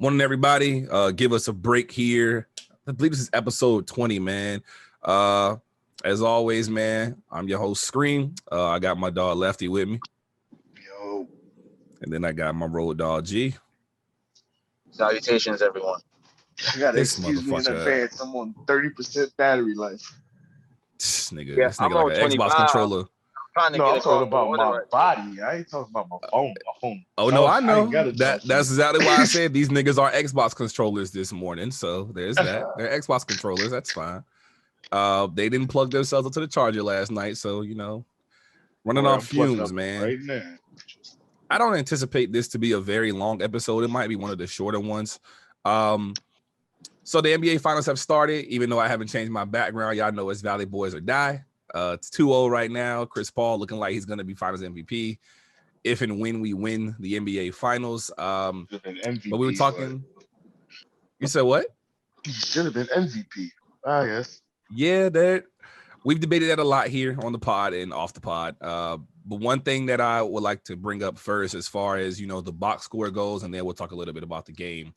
Morning, everybody. Give us a break here. I believe this is episode 20, man. As always, man, I'm your host, Scream. I got my dog Lefty with me. Yo. And then I got my road dog G. Salutations, everyone. I gotta This excuse me in motherfucker. advance. I'm on 30% battery life. This nigga I'm like on an Xbox 25. controller. Trying to No, get I'm a talking glass of about water my right body. I ain't talking about my phone. Oh no, I know. ain't gotta That's charge it. exactly why I said these niggas are Xbox controllers this morning. So there's that. They're Xbox controllers. That's fine. They didn't plug themselves into the charger last night, so running Boy, off I'm plugging fumes, up man. right now. I don't anticipate this to be a very long episode. It might be one of the shorter ones. So the NBA finals have started, even though I haven't changed my background. Y'all know it's Valley Boys or Die. It's 2-0 right now. Chris Paul looking like he's going to be finals MVP if and when we win the NBA finals. MVP, But we were talking. You said what? He should have been MVP. I guess. Yeah, we've debated that a lot here on the pod and off the pod. But one thing that I would like to bring up first, as far as the box score goes, and then we'll talk a little bit about the game.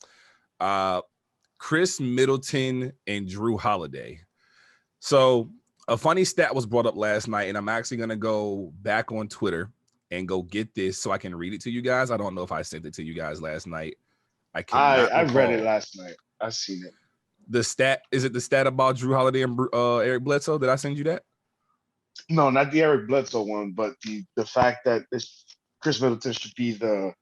Chris Middleton and Drew Holiday. So a funny stat was brought up last night, and I'm actually going to go back on Twitter and go get this so I can read it to you guys. I don't know if I sent it to you guys last night. I read it last night. I seen it. The stat, is it the stat about Drew Holiday and Eric Bledsoe? Did I send you that? No, not the Eric Bledsoe one, but the fact that Chris Middleton should be the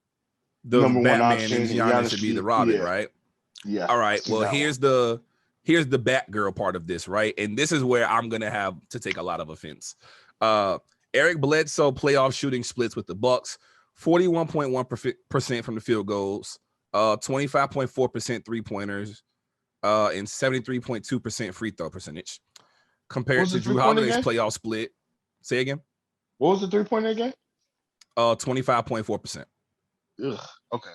number Batman one option, and Giannis should be the Robin, right? Yeah. All right. Well, here's the Batgirl part of this, right? And this is where I'm gonna have to take a lot of offense. Eric Bledsoe playoff shooting splits with the Bucks: 41.1% from the field goals, 25.4% 3-pointers, and 73.2% free throw percentage. Compared to Drew Holiday's playoff split. Say again. What was the 3-pointer again? 25.4%. Okay.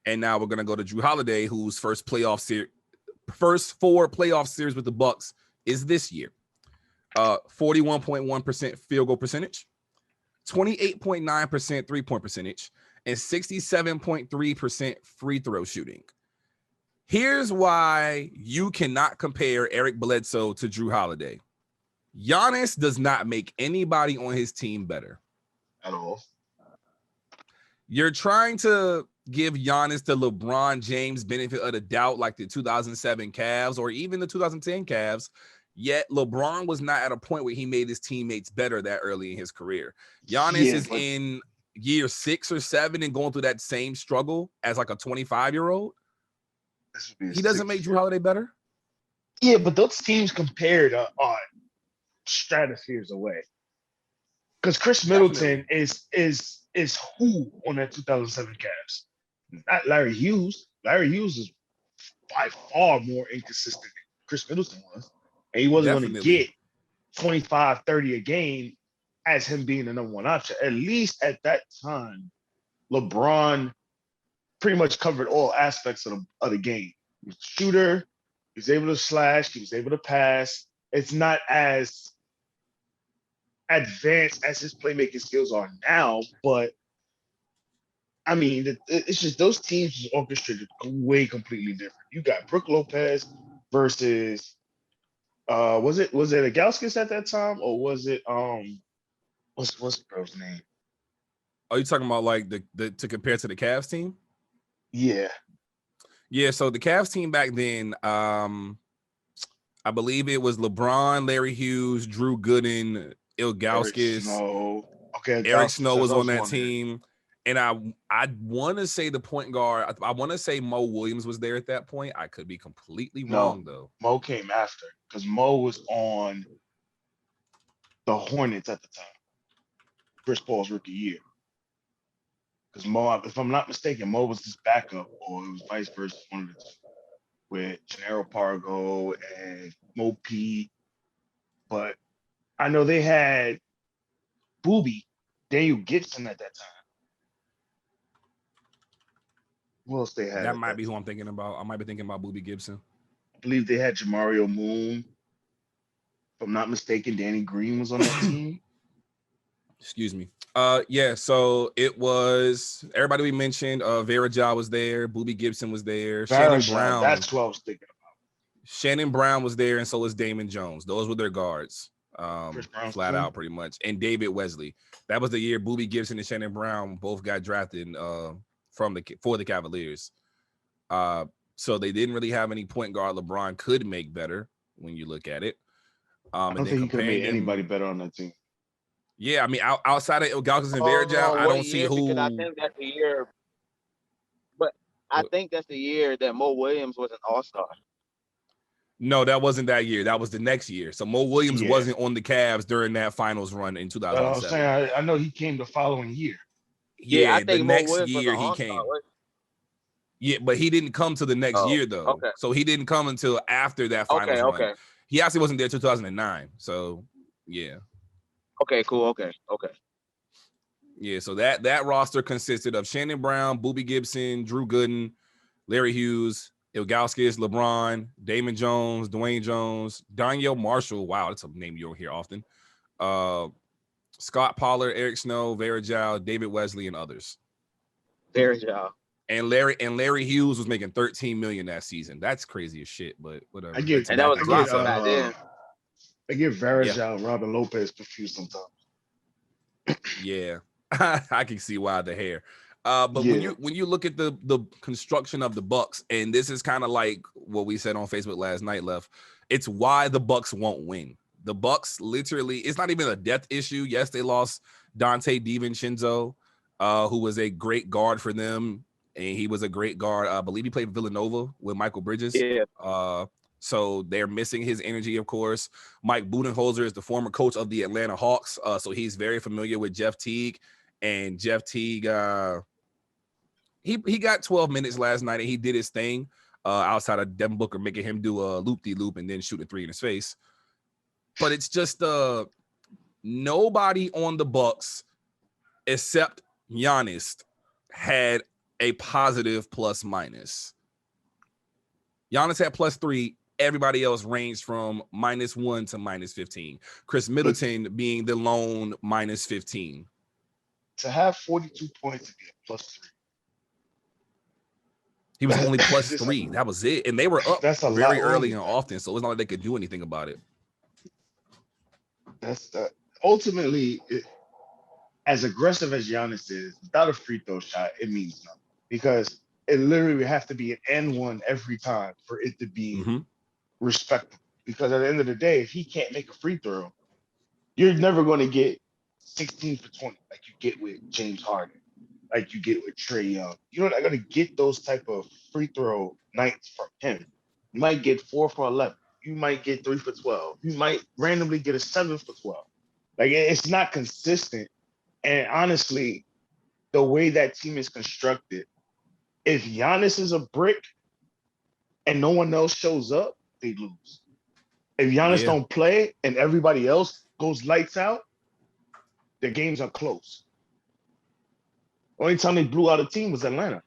And now we're gonna go to Drew Holiday, whose first four playoff series with the Bucks is this year. 41.1% field goal percentage, 28.9% 3-point percentage, and 67.3% free throw shooting. Here's why you cannot compare Eric Bledsoe to Drew Holiday. Giannis does not make anybody on his team better. At all. You're trying to give Giannis the LeBron James benefit of the doubt like the 2007 Cavs or even the 2010 Cavs, yet LeBron was not at a point where he made his teammates better that early in his career. Giannis is in year 6 or 7 and going through that same struggle as like a 25-year-old. He doesn't make Drew Holiday better? Yeah, but those teams compared are stratospheres away. Because Chris Middleton is who on that 2007 Cavs? Not Larry Hughes. Larry Hughes is by far more inconsistent than Chris Middleton was. And he wasn't going to get 25, 30 a game as him being the number one option. At least at that time, LeBron pretty much covered all aspects of the game. He was a shooter. He was able to slash. He was able to pass. It's not as advanced as his playmaking skills are now, but I mean, it's just those teams was orchestrated way completely different. You got Brook Lopez versus was it Agauskas at that time, or was it what's the girl's name? Are you talking about like the to compare to the Cavs team? Yeah. So the Cavs team back then, I believe it was LeBron, Larry Hughes, Drew Gooden, Ilgauskas. Eric Snow was on that team. And I want to say the point guard, I want to say Mo Williams was there at that point. I could be completely wrong, though. Mo came after because Mo was on the Hornets at the time. Chris Paul's rookie year. Because Mo, if I'm not mistaken, Mo was his backup, or it was vice versa, one of the two, with Gennaro Pargo and Mo P. But I know they had Boobie, Daniel Gibson at that time. Who else they had? That might be who I'm thinking about. I might be thinking about Boobie Gibson. I believe they had Jamario Moon. If I'm not mistaken, Danny Green was on that team. Excuse me. Yeah, so it was everybody we mentioned. Vera Ja was there, Boobie Gibson was there, Shannon Brown. That's what I was thinking about. Shannon Brown was there, and so was Damon Jones. Those were their guards. Flat too. out, pretty much. And David Wesley. That was the year Boobie Gibson and Shannon Brown both got drafted for the Cavaliers. So they didn't really have any point guard LeBron could make better when you look at it. I don't think he could have made anybody better on that team. Yeah, I mean, outside of Ilgauskas and Varejao, I don't see who. Because I think that's the year. But I think that's the year that Mo Williams was an all-star. No, that wasn't that year. That was the next year. So Mo Williams wasn't on the Cavs during that finals run in 2007. I'm saying I know he came the following year. Yeah, I think the next year he came. Yeah, but he didn't come to the next year though. Okay. So he didn't come until after that finals run. Okay. He actually wasn't there 2009. So yeah. Okay, cool. Okay. Yeah, so that roster consisted of Shannon Brown, Boobie Gibson, Drew Gooden, Larry Hughes, Ilgauskas, LeBron, Damon Jones, Dwayne Jones, Donyell Marshall. Wow, that's a name you don't hear often. Scott Pollard, Eric Snow, Varejao, David Wesley, and others. Varejao. And Larry Hughes was making $13 million that season. That's crazy as shit, but whatever. I give Varejao and Robin Lopez confused sometimes. Yeah, I can see why the hair. But when you look at the construction of the Bucks, and this is kind of like what we said on Facebook last night, Left, it's why the Bucks won't win. The Bucks literally, it's not even a depth issue. Yes, they lost Dante DiVincenzo, who was a great guard for them, and he was a great guard. I believe he played Villanova with Michael Bridges. Yeah. So they're missing his energy, of course. Mike Budenholzer is the former coach of the Atlanta Hawks, so he's very familiar with Jeff Teague. And Jeff Teague, he got 12 minutes last night, and he did his thing outside of Devin Booker making him do a loop-de-loop and then shoot a three in his face. But it's just nobody on the Bucks except Giannis had a positive plus-minus. Giannis had +3. Everybody else ranged from -1 to -15. Chris Middleton being the lone -15. To have 42 points and get +3. He was only +3. That was it. And they were up very early and often, so it's not like they could do anything about it. That's ultimately, as aggressive as Giannis is, without a free throw shot, it means nothing. Because it literally would have to be an N1 every time for it to be respectable. Because at the end of the day, if he can't make a free throw, you're never going to get 16 for 20 like you get with James Harden, like you get with Trae Young. You're not going to get those type of free throw nights from him. You might get 4 for 11. You might get 3 for 12. You might randomly get a 7 for 12. Like, it's not consistent. And honestly, the way that team is constructed, if Giannis is a brick and no one else shows up, they lose. If Giannis don't play and everybody else goes lights out, the games are close. Only time they blew out a team was Atlanta.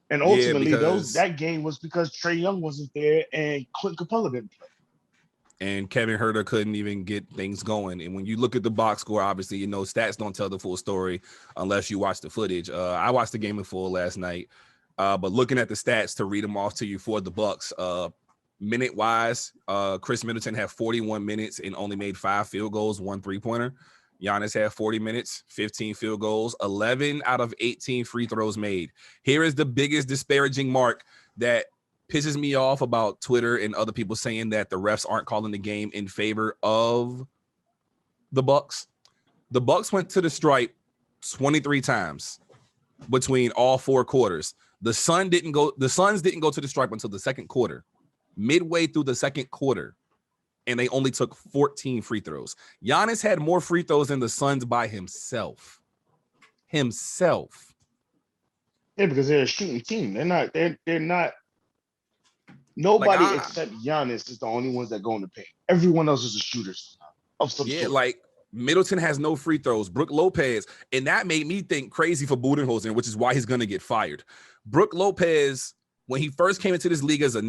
And ultimately, that game was because Trae Young wasn't there and Clint Capella didn't play. And Kevin Huerter couldn't even get things going. And when you look at the box score, obviously, you know, stats don't tell the full story unless you watch the footage. I watched the game in full last night, but looking at the stats to read them off to you for the Bucks, minute-wise, Chris Middleton had 41 minutes and only made 5 field goals, 1 3-pointer. Giannis had 40 minutes, 15 field goals, 11 out of 18 free throws made. Here is the biggest disparaging mark that pisses me off about Twitter and other people saying that the refs aren't calling the game in favor of the Bucks. The Bucks went to the stripe 23 times between all 4 quarters. The Suns didn't go to the stripe until the second quarter, midway through the second quarter, and they only took 14 free throws. Giannis had more free throws than the Suns by himself. Yeah, because they're a shooting team. They're not. Nobody except Giannis is the only ones that go in the paint. Everyone else is a shooter of some sort. Like Middleton has no free throws. Brook Lopez, and that made me think crazy for Budenholzer, which is why he's going to get fired. Brook Lopez, when he first came into this league as a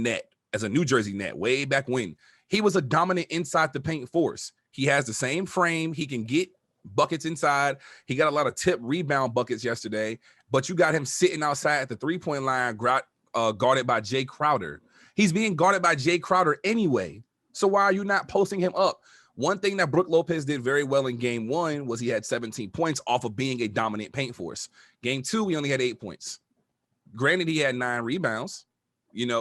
New Jersey net, way back when, he was a dominant inside the paint force. He has the same frame. He can get buckets inside. He got a lot of tip rebound buckets yesterday, but you got him sitting outside at the 3-point line, guarded by Jay Crowder. He's being guarded by Jay Crowder anyway. So why are you not posting him up? One thing that Brook Lopez did very well in game 1 was he had 17 points off of being a dominant paint force. Game 2, he only had 8 points. Granted, he had 9 rebounds,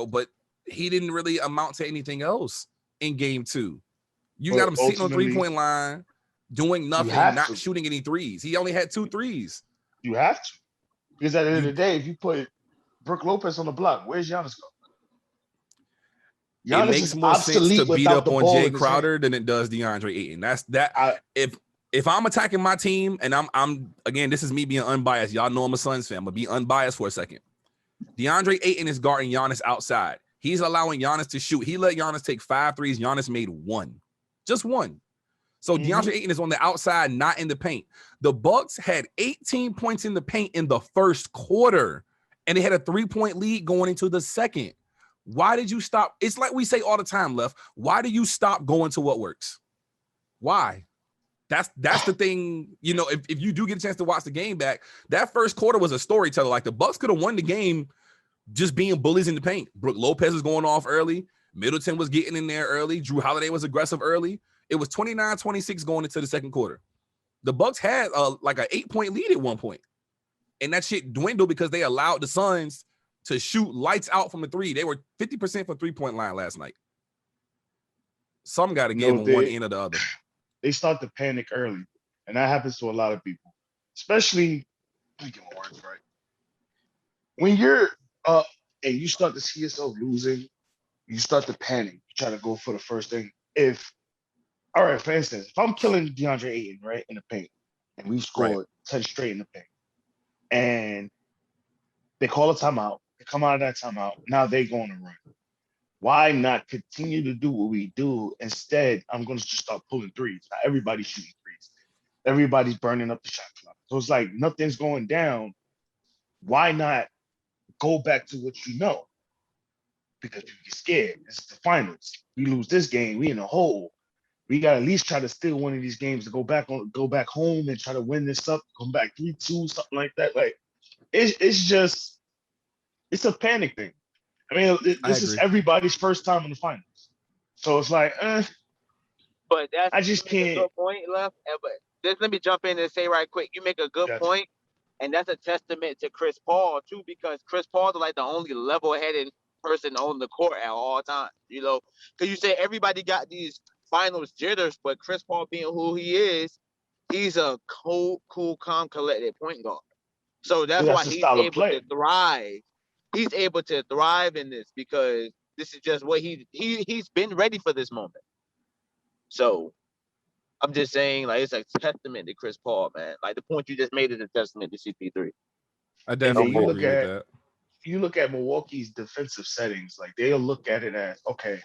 but he didn't really amount to anything else in game 2. You got him sitting on the 3-point line, doing nothing, not shooting any threes. He only had 2 threes. You have to. Because at the end of the day, if you put Brook Lopez on the block, where's Giannis go? Giannis it makes more sense to beat up on Jay Crowder than it does DeAndre Ayton. That's that. If I'm attacking my team, and I'm again, this is me being unbiased. Y'all know I'm a Suns fan, but be unbiased for a second. DeAndre Ayton is guarding Giannis outside. He's allowing Giannis to shoot. He let Giannis take 5 threes. Giannis made 1. Just 1. So DeAndre Ayton is on the outside, not in the paint. The Bucks had 18 points in the paint in the first quarter, and they had a 3-point lead going into the second. Why did you stop? It's like we say all the time, Left. Why do you stop going to what works? Why? That's the thing. If you do get a chance to watch the game back, that first quarter was a storyteller. Like the Bucks could have won the game just being bullies in the paint. Brook Lopez was going off early. Middleton was getting in there early. Drew Holiday was aggressive early. It was 29-26 going into the second quarter. The Bucks had like an 8-point lead at one point, and that shit dwindled because they allowed the Suns to shoot lights out from the 3. They were 50% from 3-point line last night. Some got to give them one end or the other. They start to panic early, and that happens to a lot of people, especially thinking words right. When you're up and you start to see yourself losing, you start to panic. You try to go for the first thing. All right, for instance, if I'm killing DeAndre Ayton right in the paint, and we scored 10 straight in the paint, and they call a timeout. They come out of that timeout. Now they go on a run. Why not continue to do what we do? Instead, I'm going to just start pulling threes. Now everybody's shooting threes. Everybody's burning up the shot clock. So it's like nothing's going down. Why not go back to what you know? Because you get scared. This is the finals. We lose this game, we in a hole. We got to at least try to steal one of these games to go back home and try to win this up, come back 3-2, something like that. Like it's a panic thing. I mean, this is everybody's first time in the finals. So it's like, But I just can't. A good point, Left. But just let me jump in and say right quick. You make a good point, and that's a testament to Chris Paul too, because Chris Paul is like the only level-headed person on the court at all times. Because you say everybody got these finals jitters, but Chris Paul being who he is, he's a cool, calm, collected point guard. So that's why he's able to thrive. He's able to thrive in this because this is just what he's been ready for this moment. So I'm just saying, like, it's a testament to Chris Paul, man. Like the point you just made is a testament to CP3. I definitely agree with that. You look at Milwaukee's defensive settings, like they'll look at it as, okay,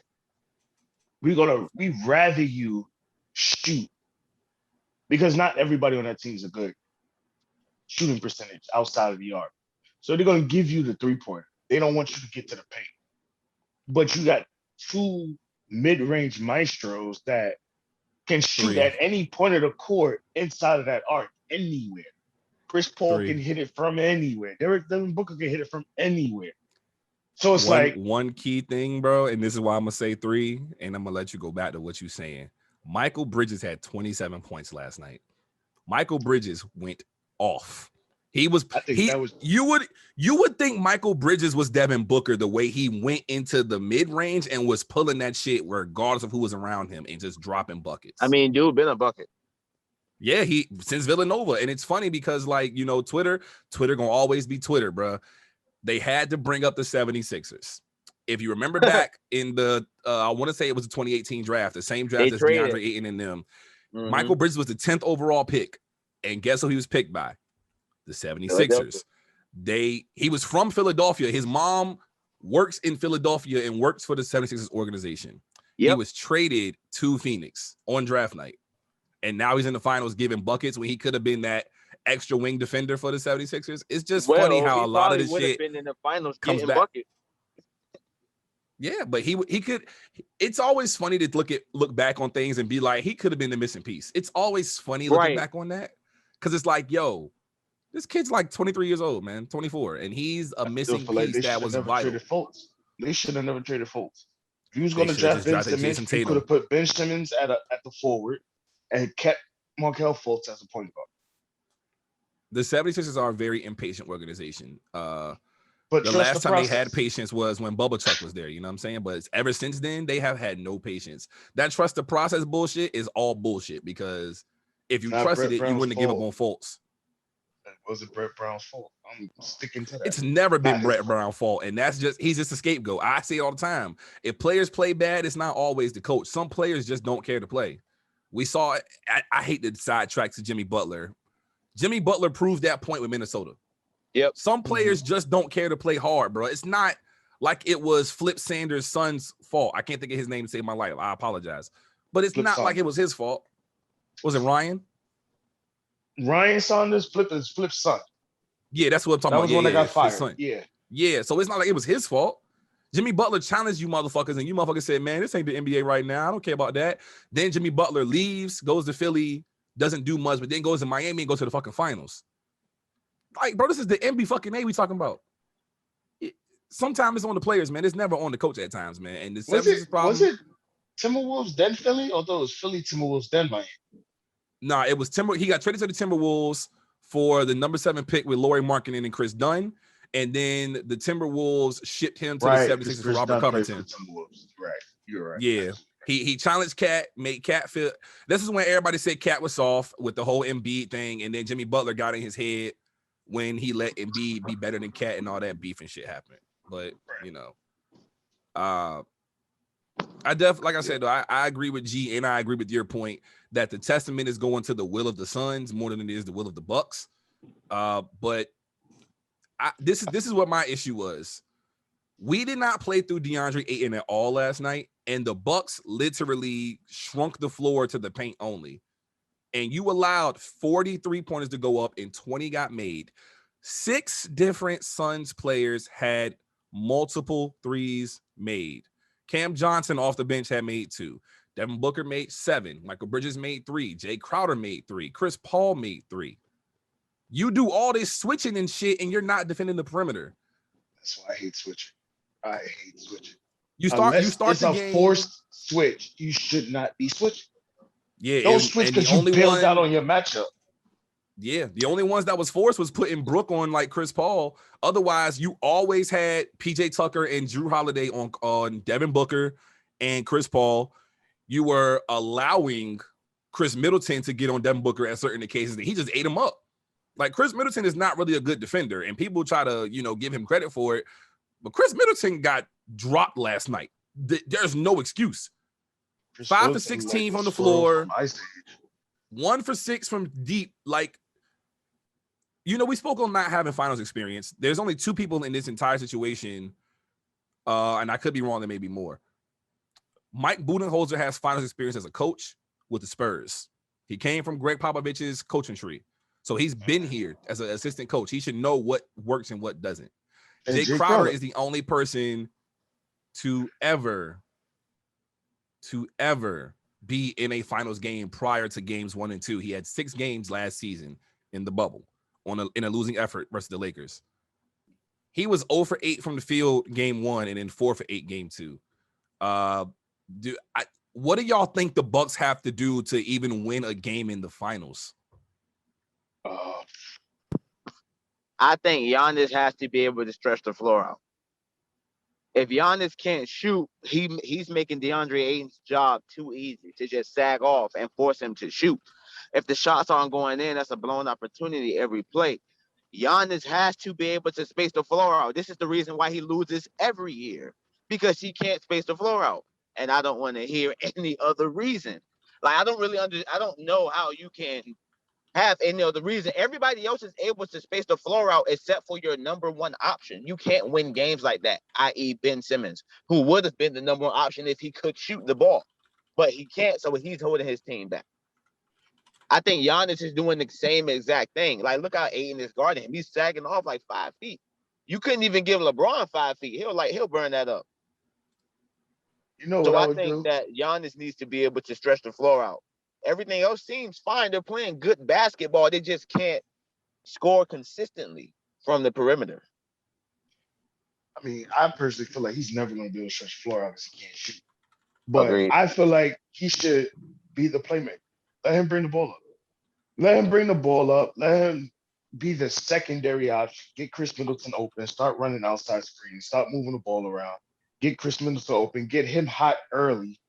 we'd rather you shoot because not everybody on that team is a good shooting percentage outside of the arc. So they're going to give you the 3-pointer. They don't want you to get to the paint. But you got 2 mid-range maestros that can shoot at any point of the court inside of that arc, anywhere. Chris Paul can hit it from anywhere. Devin Booker can hit it from anywhere. So it's one key thing, bro, and this is why I'm going to say 3, and I'm going to let you go back to what you're saying. Michael Bridges had 27 points last night. Michael Bridges went off. You would think Michael Bridges was Devin Booker the way he went into the mid-range and was pulling that shit regardless of who was around him and just dropping buckets. I mean, dude, been a bucket. Yeah, he since Villanova. And it's funny because Twitter gonna always be Twitter, bro. They had to bring up the 76ers. If you remember back in the I want to say it was the 2018 draft, the same draft as DeAndre Ayton and them. Mm-hmm. Michael Bridges was the 10th overall pick. And guess who he was picked by? The 76ers. He was from Philadelphia. His mom works in Philadelphia and works for the 76ers organization. Yep. He was traded to Phoenix on draft night. And now he's in the finals giving buckets when he could have been that extra wing defender for the 76ers. It's just funny how a lot of this shit been in the finals comes back. Bucket. Yeah, but he could. It's always funny to look back on things and be like, he could have been the missing piece. It's always funny looking back on that because it's like, yo, this kid's like 23 years old, man, 24, and he's a missing piece that was vital. They should have never traded Fultz. If he was They going to should have draft just Ben drafted Simmons, Jason he could Tatum. have put Ben Simmons at the forward and kept Markelle Fultz as a point guard. The 76ers are a very impatient organization. But the last time they had patience was when Bubba Chuck was there. You know what I'm saying? But ever since then, they have had no patience. That trust the process bullshit is all bullshit because if you trusted it, you wouldn't have given up on Fultz. It wasn't Brett Brown's fault. I'm sticking to that. It's never been Brett Brown's fault, and he's just a scapegoat. I say it all the time. If players play bad, it's not always the coach. Some players just don't care to play. We saw it. I hate the sidetrack to Jimmy Butler. Jimmy Butler proved that point with Minnesota. Yep. Some players just don't care to play hard, bro. It's not like it was Flip Sanders' son's fault. I can't think of his name to save my life. I apologize. But it's not like it was his fault. Was it Ryan? Ryan Saunders, Flip's son. Yeah, that's what I'm talking about. That was one that got fired. Yeah. So it's not like it was his fault. Jimmy Butler challenged you motherfuckers, and you motherfuckers said, man, this ain't the NBA right now. I don't care about that. Then Jimmy Butler leaves, goes to Philly, doesn't do much, but then goes to Miami and goes to the fucking finals. Like, bro, this is the NBA fucking A we talking about. Sometimes it's on the players, man. It's never on the coach at times, man. And the was it Timberwolves then Philly, or it was Philly Timberwolves then Miami? Nah, it was He got traded to the Timberwolves for the number 7 pick with Lauri Markkanen and Chris Dunn. And then the Timberwolves shipped him to the 76ers for Robert Covington. Right. You're right. Yeah. He challenged Cat, made Cat feel. This is when everybody said Cat was soft with the whole Embiid thing. And then Jimmy Butler got in his head when he let Embiid be better than Cat and all that beef and shit happened. But, you know, I definitely, like I said, though, I agree with G, and I agree with your point that the testament is going to the will of the Suns more than it is the will of the Bucks. But this is what my issue was. We did not play through DeAndre Ayton at all last night, and the Bucks literally shrunk the floor to the paint only. And you allowed 43 pointers to go up and 20 got made. 6 different Suns players had multiple threes made. Cam Johnson off the bench had made 2. Devin Booker made 7. Michael Bridges made 3. Jay Crowder made 3. Chris Paul made 3. You do all this switching and shit, and you're not defending the perimeter. That's why I hate switching. You start the game. A forced switch. You should not be switching. Yeah, don't switch because you bailed out on your matchup. Yeah, the only ones that was forced was putting Brook on like Chris Paul. Otherwise, you always had PJ Tucker and Drew Holiday on Devin Booker and Chris Paul. You were allowing Chris Middleton to get on Devin Booker at certain occasions, and he just ate him up. Like, Chris Middleton is not really a good defender, and people try to, give him credit for it. But Chris Middleton got dropped last night. There's no excuse. 5 for 16 from the floor, 1 for 6 from deep. Like, we spoke on not having finals experience. There's only 2 people in this entire situation, and I could be wrong, there may be more. Mike Budenholzer has finals experience as a coach with the Spurs. He came from Greg Popovich's coaching tree. So he's been here as an assistant coach. He should know what works and what doesn't. Jay Crowder is the only person to ever be in a finals game prior to games 1 and 2. He had 6 games last season in the bubble in a losing effort versus the Lakers. He was 0 for 8 from the field game 1 and then 4 for 8 game 2. What do y'all think the Bucks have to do to even win a game in the finals? I think Giannis has to be able to stretch the floor out. If Giannis can't shoot, he's making DeAndre Ayton's job too easy to just sag off and force him to shoot. If the shots aren't going in, that's a blown opportunity every play. Giannis has to be able to space the floor out. This is the reason why he loses every year, because he can't space the floor out. And I don't want to hear any other reason. Like, I don't know how you can have any other reason. Everybody else is able to space the floor out except for your number 1 option. You can't win games like that, i.e. Ben Simmons, who would have been the number 1 option if he could shoot the ball. But he can't, so he's holding his team back. I think Giannis is doing the same exact thing. Like, look how Ayton is guarding him. He's sagging off like 5 feet. You couldn't even give LeBron 5 feet. He'll burn that up. You know what So I I would think do? that Giannis needs to be able to stretch the floor out. Everything else seems fine. They're playing good basketball. They just can't score consistently from the perimeter. I mean, I personally feel like he's never going to be able to stretch the floor out because he can't shoot. But Agreed. I feel like he should be the playmaker. Let him bring the ball up. Let him bring the ball up. Let him be the secondary option. Get Chris Middleton open. Start running outside screens. Start moving the ball around. Get Chris Middleton open. Get him hot early.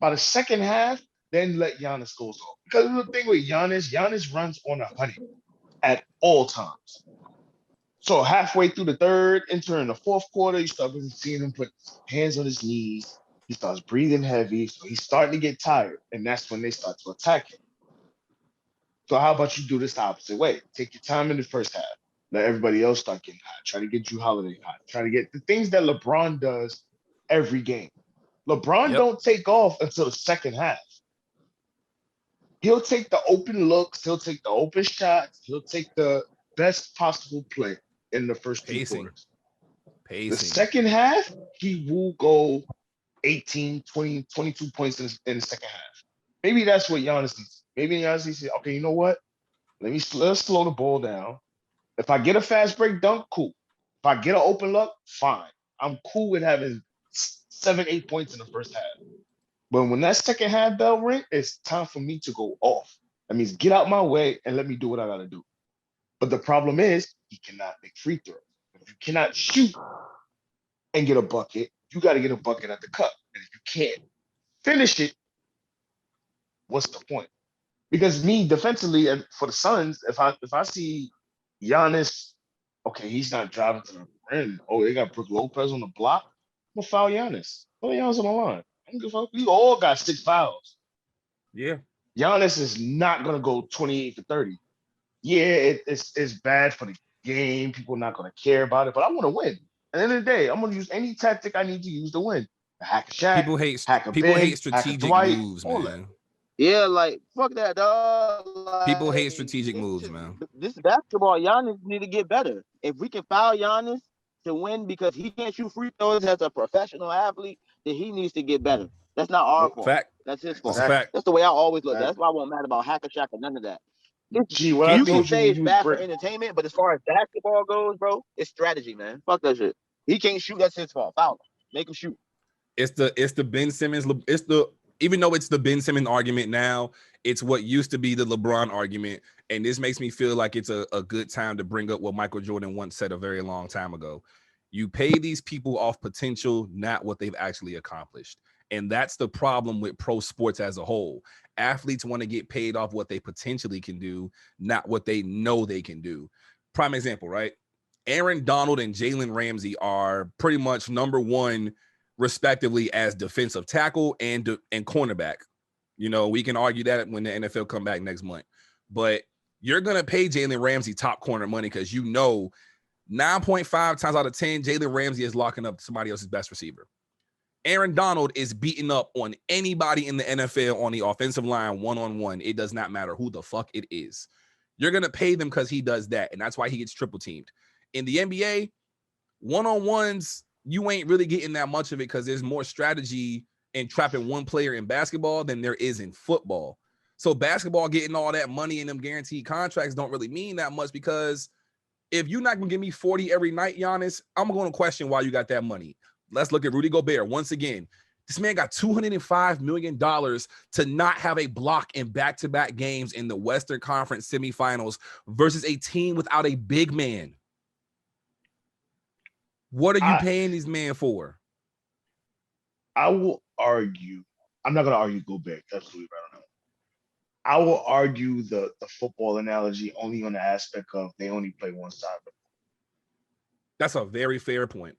By the second half, then let Giannis go off. Because the thing with Giannis runs on 100 at all times. So halfway through the third, entering the fourth quarter, you start seeing him put hands on his knees. He starts breathing heavy. So he's starting to get tired. And that's when they start to attack him. So how about you do this the opposite way? Take your time in the first half. Let everybody else start getting hot. Try to get Drew Holiday hot. Try to get the things that LeBron does every game. LeBron Yep. don't take off until the second half. He'll take the open looks. He'll take the open shots. He'll take the best possible play in the first two Pacing. quarters. The Pacing. second half, he will go 18, 20, 22 points in the second half. Maybe that's what Giannis needs. Maybe Giannis needs to say, okay, you know what? Let's slow the ball down. If I get a fast break dunk, cool. If I get an open look, fine. I'm cool with having 7, 8 points in the first half. But when that second half bell ring, it's time for me to go off. That means get out my way and let me do what I gotta do. But the problem is he cannot make free throws. If you cannot shoot and get a bucket, you got to get a bucket at the cup. And if you can't finish it, what's the point? Because me defensively and for the Suns, if I see Giannis, okay, he's not driving to the rim. Oh, they got Brook Lopez on the block. I'm gonna foul Giannis. Put Giannis on the line. I don't give a fuck. We all got 6 fouls. Yeah. Giannis is not gonna go 28 for 30. Yeah, it's bad for the game. People are not gonna care about it, but I want to win. At the end of the day, I'm gonna use any tactic I need to use to win. Hack a Shaq, hack a People hate Ben, hack a strategic Dwight, moves, all that. man. Yeah, like fuck that, dog. People Like hate strategic moves, man. this basketball, Giannis need to get better. If we can foul Giannis to win because he can't shoot free throws as a professional athlete, then he needs to get better. That's not our Nope. fault. Fact. That's his That's fault. a Exactly. fact. That's the way I always look. That's Exactly. why I won't mad about Hacker Shack or none of that. It's, Gee, what I you can told you say when it's you was bad for break. entertainment, but as far as basketball goes, bro, it's strategy, man. Fuck that shit. He can't shoot. That's his fault. Foul him. Make him shoot. It's the Ben Simmons. Even though it's the Ben Simmons argument now, it's what used to be the LeBron argument. And this makes me feel like it's a good time to bring up what Michael Jordan once said a very long time ago. You pay these people off potential, not what they've actually accomplished. And that's the problem with pro sports as a whole. Athletes want to get paid off what they potentially can do, not what they know they can do. Prime example, right? Aaron Donald and Jalen Ramsey are pretty much number one, respectively, as defensive tackle and cornerback. You know, we can argue that when the NFL come back next month. But you're going to pay Jalen Ramsey top corner money because you know 9.5 times out of 10, Jalen Ramsey is locking up somebody else's best receiver. Aaron Donald is beating up on anybody in the NFL on the offensive line one-on-one. It does not matter who the fuck it is. You're going to pay them because he does that, and that's why he gets triple teamed. In the NBA, one-on-ones, you ain't really getting that much of it because there's more strategy in trapping one player in basketball than there is in football. So basketball getting all that money and them guaranteed contracts don't really mean that much because if you're not going to give me 40 every night, Giannis, I'm going to question why you got that money. Let's look at Rudy Gobert. Once again, this man got $205 million to not have a block in back-to-back games in the Western Conference semifinals versus a team without a big man. What are you paying these men for? I will argue. I'm not going to argue Gobert. Absolutely right. I don't know. I will argue the football analogy only on the aspect of they only play one side. That's a very fair point.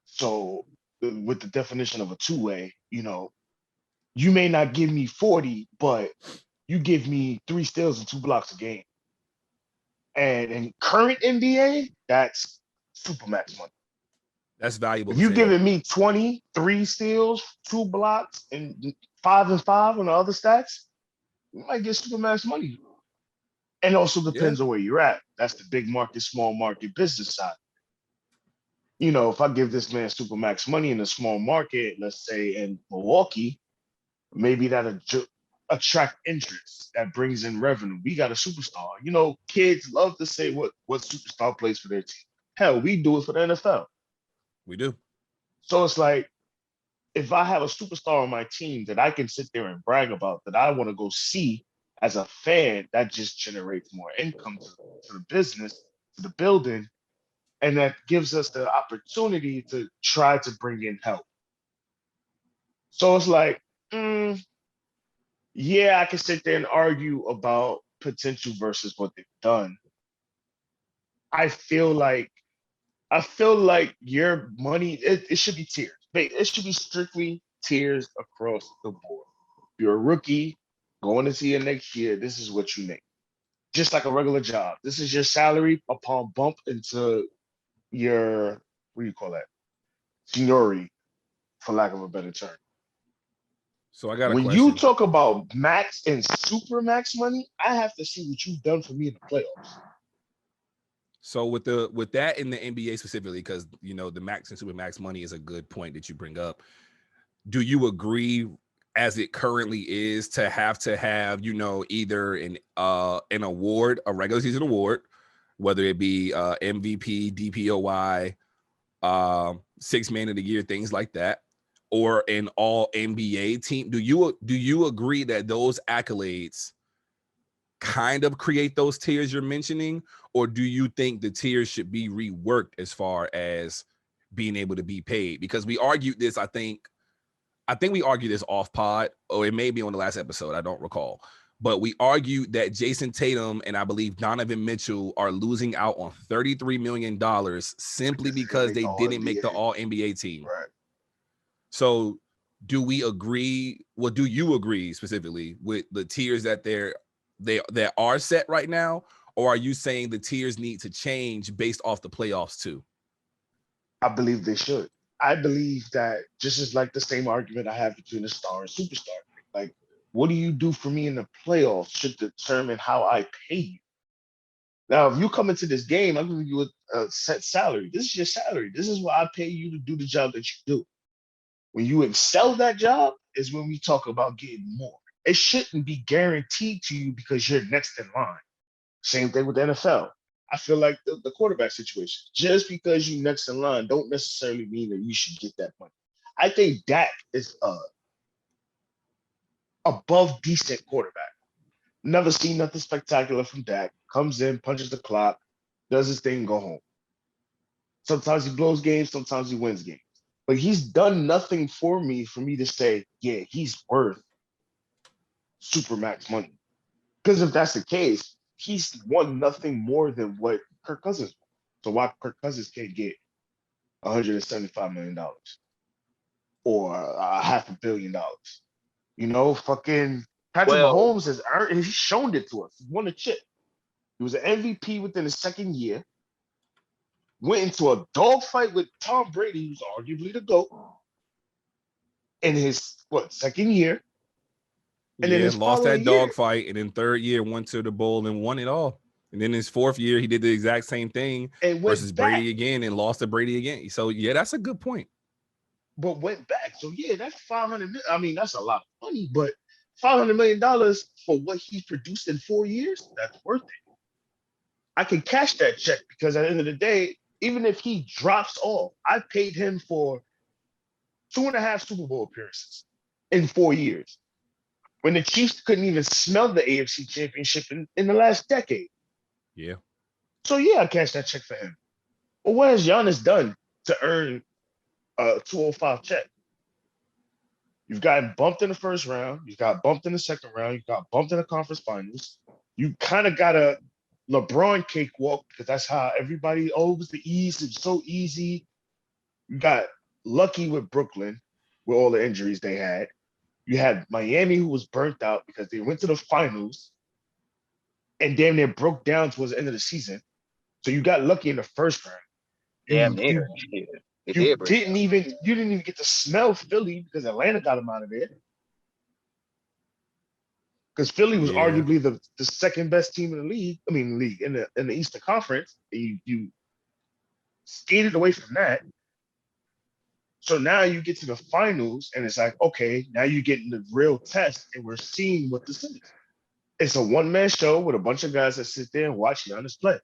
So with the definition of a two-way, you may not give me 40, but you give me 3 steals and 2 blocks a game. And in current NBA, that's super max money. That's valuable. If you're giving me 20, 3 steals, 2 blocks, and 5 and 5 on the other stats, you might get super max money. And also depends on where you're at. That's the big market, small market business side. You know, if I give this man supermax money in a small market, let's say in Milwaukee, maybe that'll attract interest that brings in revenue. We got a superstar. You know, kids love to say what superstar plays for their team. Hell, we do it for the NFL. We do. So it's like if I have a superstar on my team that I can sit there and brag about that I want to go see as a fan, that just generates more income to the business, to the building, and that gives us the opportunity to try to bring in help. So it's like, yeah, I can sit there and argue about potential versus what they've done. I feel like your money, it should be tiers. It should be strictly tiers across the board. If you're a rookie going into your next year, this is what you make. Just like a regular job. This is your salary upon bump into your what do you call that? Seniority, for lack of a better term. So I got a When you question. talk about max and super max money, I have to see what you've done for me in the playoffs. So with that in the NBA specifically, because you know the max and super max money is a good point that you bring up. Do you agree, as it currently is, to have you know either an award, a regular season award, whether it be MVP, DPOY, six man of the year, things like that, or an all NBA team? Do you agree that those accolades kind of create those tiers you're mentioning, or do you think the tiers should be reworked as far as being able to be paid? Because we argued this, I think we argued this off pod, or it may be on the last episode, I don't recall. But we argued that Jason Tatum and I believe Donovan Mitchell are losing out on $33 million simply because they didn't make the All NBA team. Right. So do we agree? Well, do you agree specifically with the tiers that they are set right now? Or are you saying the tiers need to change based off the playoffs too? I believe they should. I believe that just as like the same argument I have between a star and superstar. Like, what do you do for me in the playoffs should determine how I pay you. Now, if you come into this game, I'm giving you a set salary. This is your salary. This is what I pay you to do the job that you do. When you excel that job is when we talk about getting more. It shouldn't be guaranteed to you because you're next in line. Same thing with the NFL. I feel like the quarterback situation. Just because you next in line don't necessarily mean that you should get that money. I think Dak is above decent quarterback. Never seen nothing spectacular from Dak. Comes in, punches the clock, does his thing, go home. Sometimes he blows games, sometimes he wins games. But he's done nothing for me to say, yeah, he's worth super max money. Because if that's the case, he's won nothing more than what Kirk Cousins won. So why Kirk Cousins can't get $175 million or $500 million? You know, fucking Patrick Well, Mahomes has earned, he's shown it to us. He won a chip. He was an MVP within his second year. Went into a dogfight with Tom Brady, who's arguably the GOAT, in his second year. And then Yeah, his lost following that year, dog fight, and then third year went to the bowl and won it all. And then his fourth year, he did the exact same thing and versus went back, Brady again and lost to Brady again. So yeah, that's a good point. but went back. So yeah, that's 500. I mean, that's a lot of money, but $500 million for what he produced in 4 years, that's worth it. I can cash that check because at the end of the day, even if he drops off, I paid him for 2.5 Super Bowl appearances in 4 years. When the Chiefs couldn't even smell the AFC championship in the last decade. Yeah. So yeah, I cashed that check for him. But what has Giannis done to earn a 205 check? You've gotten bumped in the first round. You got bumped in the second round. You got bumped in the conference finals. You kind of got a LeBron cakewalk because that's how everybody, oh, it was the ease. It's so easy. You got lucky with Brooklyn with all the injuries they had. You had Miami, who was burnt out because they went to the finals and damn near broke down towards the end of the season. So you got lucky in the first round. damn You near. It you did break down. you didn't even get to smell Philly because Atlanta got him out of there. Because Philly was Yeah. arguably the second best team in the league. I mean, league in the Eastern Conference. You skated away from that. So now you get to the finals, and it's like, okay, now you're getting the real test, and we're seeing what this is. It's a one-man show with a bunch of guys that sit there and watch Giannis play.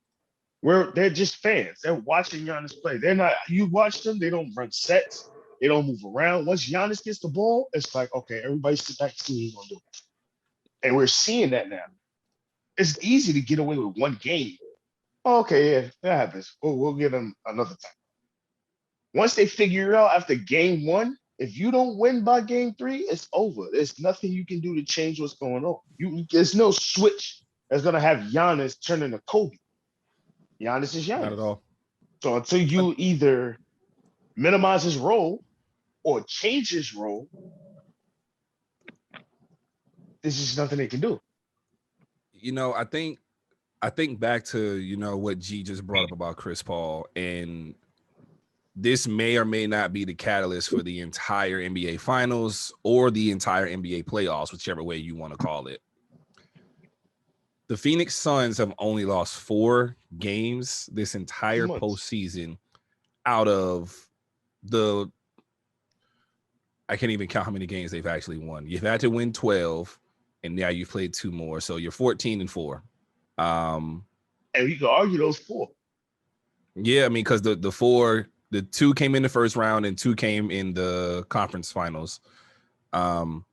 They're just fans. They're watching Giannis play. They're not. You watch them. They don't run sets. They don't move around. Once Giannis gets the ball, it's like, okay, everybody sit back and see what he's gonna do. And we're seeing that now. It's easy to get away with one game. Oh, okay, yeah, that happens. We'll get them another time. Once they figure it out after game one, if you don't win by game three, it's over. There's nothing you can do to change what's going on. There's no switch that's gonna have Giannis turn into Kobe. Giannis is Giannis. Not at all. So until you either minimize his role or change his role, there's just nothing they can do. I think back to, what G just brought up about Chris Paul, and this may or may not be the catalyst for the entire NBA finals or the entire NBA playoffs, whichever way you want to call it. The Phoenix Suns have only lost 4 games this entire postseason out of I can't even count how many games they've actually won. You've had to win 12, and now you've played 2 more. So you're 14-4. And you can argue those 4. Yeah, I mean, because the 2 came in the first round and 2 came in the conference finals. And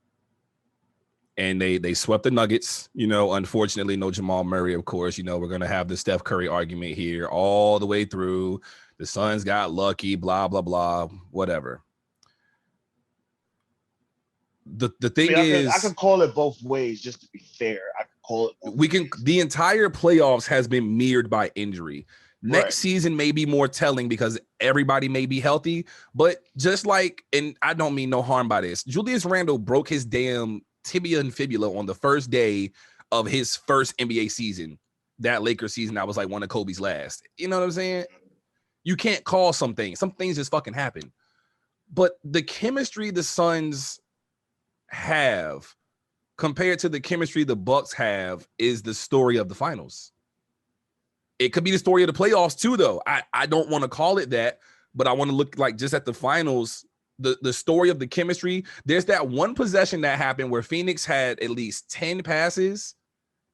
they swept the Nuggets. Unfortunately, no Jamal Murray, of course. We're going to have the Steph Curry argument here all the way through. The Suns got lucky, blah, blah, blah, whatever. The thing is, I can call it both ways just to be fair. I can call it both ways. The entire playoffs has been mirrored by injury. Next season may be more telling because everybody may be healthy, but just like, and I don't mean no harm by this, Julius Randle broke his damn tibia and fibula on the first day of his first NBA season. That Lakers season, that was like one of Kobe's last. You know what I'm saying? You can't call some things. Some things just fucking happen. But the chemistry the Suns have compared to the chemistry the Bucks have is the story of the finals. It could be the story of the playoffs too, though. I don't want to call it that, but I want to look like just at the finals, the story of the chemistry. There's that one possession that happened where Phoenix had at least 10 passes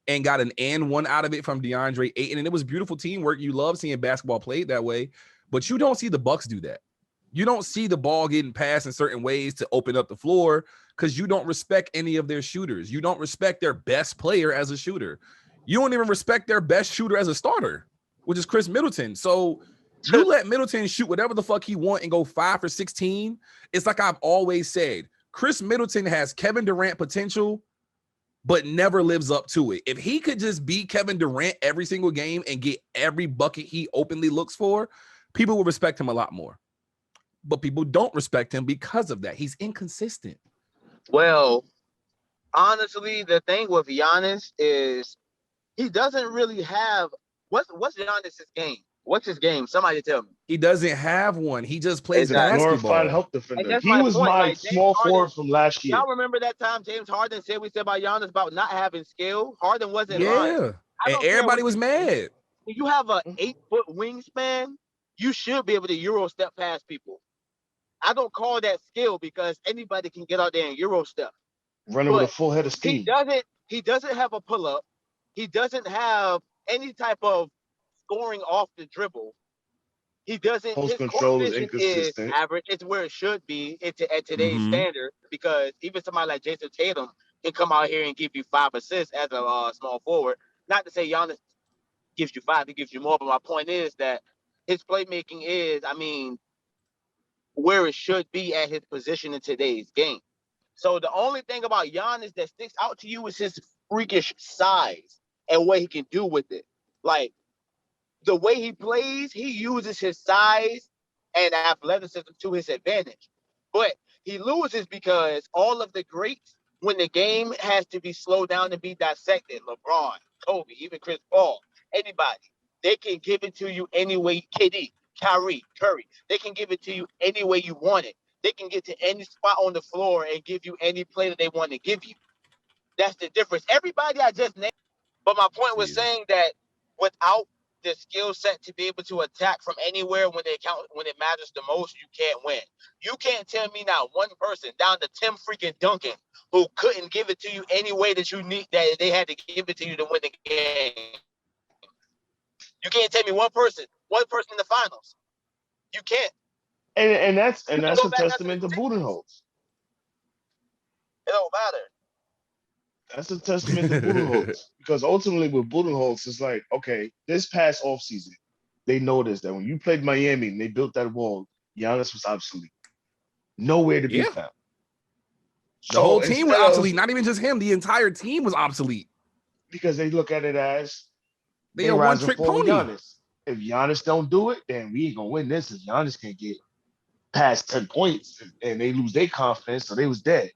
and got an and one out of it from DeAndre Ayton, and it was beautiful teamwork. You love seeing basketball played that way, but you don't see the Bucks do that. You don't see the ball getting passed in certain ways to open up the floor because you don't respect any of their shooters. You don't respect their best player as a shooter. You don't even respect their best shooter as a starter, which is Chris Middleton. So you let Middleton shoot whatever the fuck he want and go 5 for 16. It's like I've always said, Chris Middleton has Kevin Durant potential, but never lives up to it. If he could just be Kevin Durant every single game and get every bucket he openly looks for, people will respect him a lot more. But people don't respect him because of that. He's inconsistent. Well, honestly, the thing with Giannis is he doesn't really have what's Giannis' game? What's his game? Somebody tell me. He doesn't have one. He just plays basketball. Glorified help defender. He was my small forward from last year. Y'all remember that time James Harden said we said about Giannis about not having skill? Harden wasn't lying. And everybody was mad. When you have an 8-foot wingspan, you should be able to Euro step past people. I don't call that skill because anybody can get out there and Euro step. Running with a full head of steam. He doesn't have a pull-up. He doesn't have any type of scoring off the dribble. He doesn't. Post control is inconsistent. Average. It's where it should be at today's standard, because even somebody like Jason Tatum can come out here and give you 5 assists as a small forward. Not to say Giannis gives you 5, he gives you more. But my point is that his playmaking is, where it should be at his position in today's game. So the only thing about Giannis that sticks out to you is his freakish size and what he can do with it. Like, the way he plays, he uses his size and athleticism to his advantage. But he loses because all of the greats, when the game has to be slowed down and be dissected, LeBron, Kobe, even Chris Paul, anybody, they can give it to you any way. KD, Kyrie, Curry, they can give it to you any way you want it. They can get to any spot on the floor and give you any play that they want to give you. That's the difference. Everybody I just named, but my point was saying that without the skill set to be able to attack from anywhere when it matters the most, you can't win. You can't tell me not one person down to Tim freaking Duncan who couldn't give it to you any way that you need, that they had to give it to you to win the game. You can't tell me one person in the finals. You can't. And that's a testament to Budenholzer. It don't matter. That's a testament to Budenholzer. Because ultimately with Budenholzer, it's like, okay, this past offseason, they noticed that when you played Miami and they built that wall, Giannis was obsolete. Nowhere to be found. The whole team was obsolete. Not even just him. The entire team was obsolete. Because they look at it as they a one-trick pony. Giannis. If Giannis don't do it, then we ain't going to win this if Giannis can't get past 10 points and they lose their confidence, so they was dead.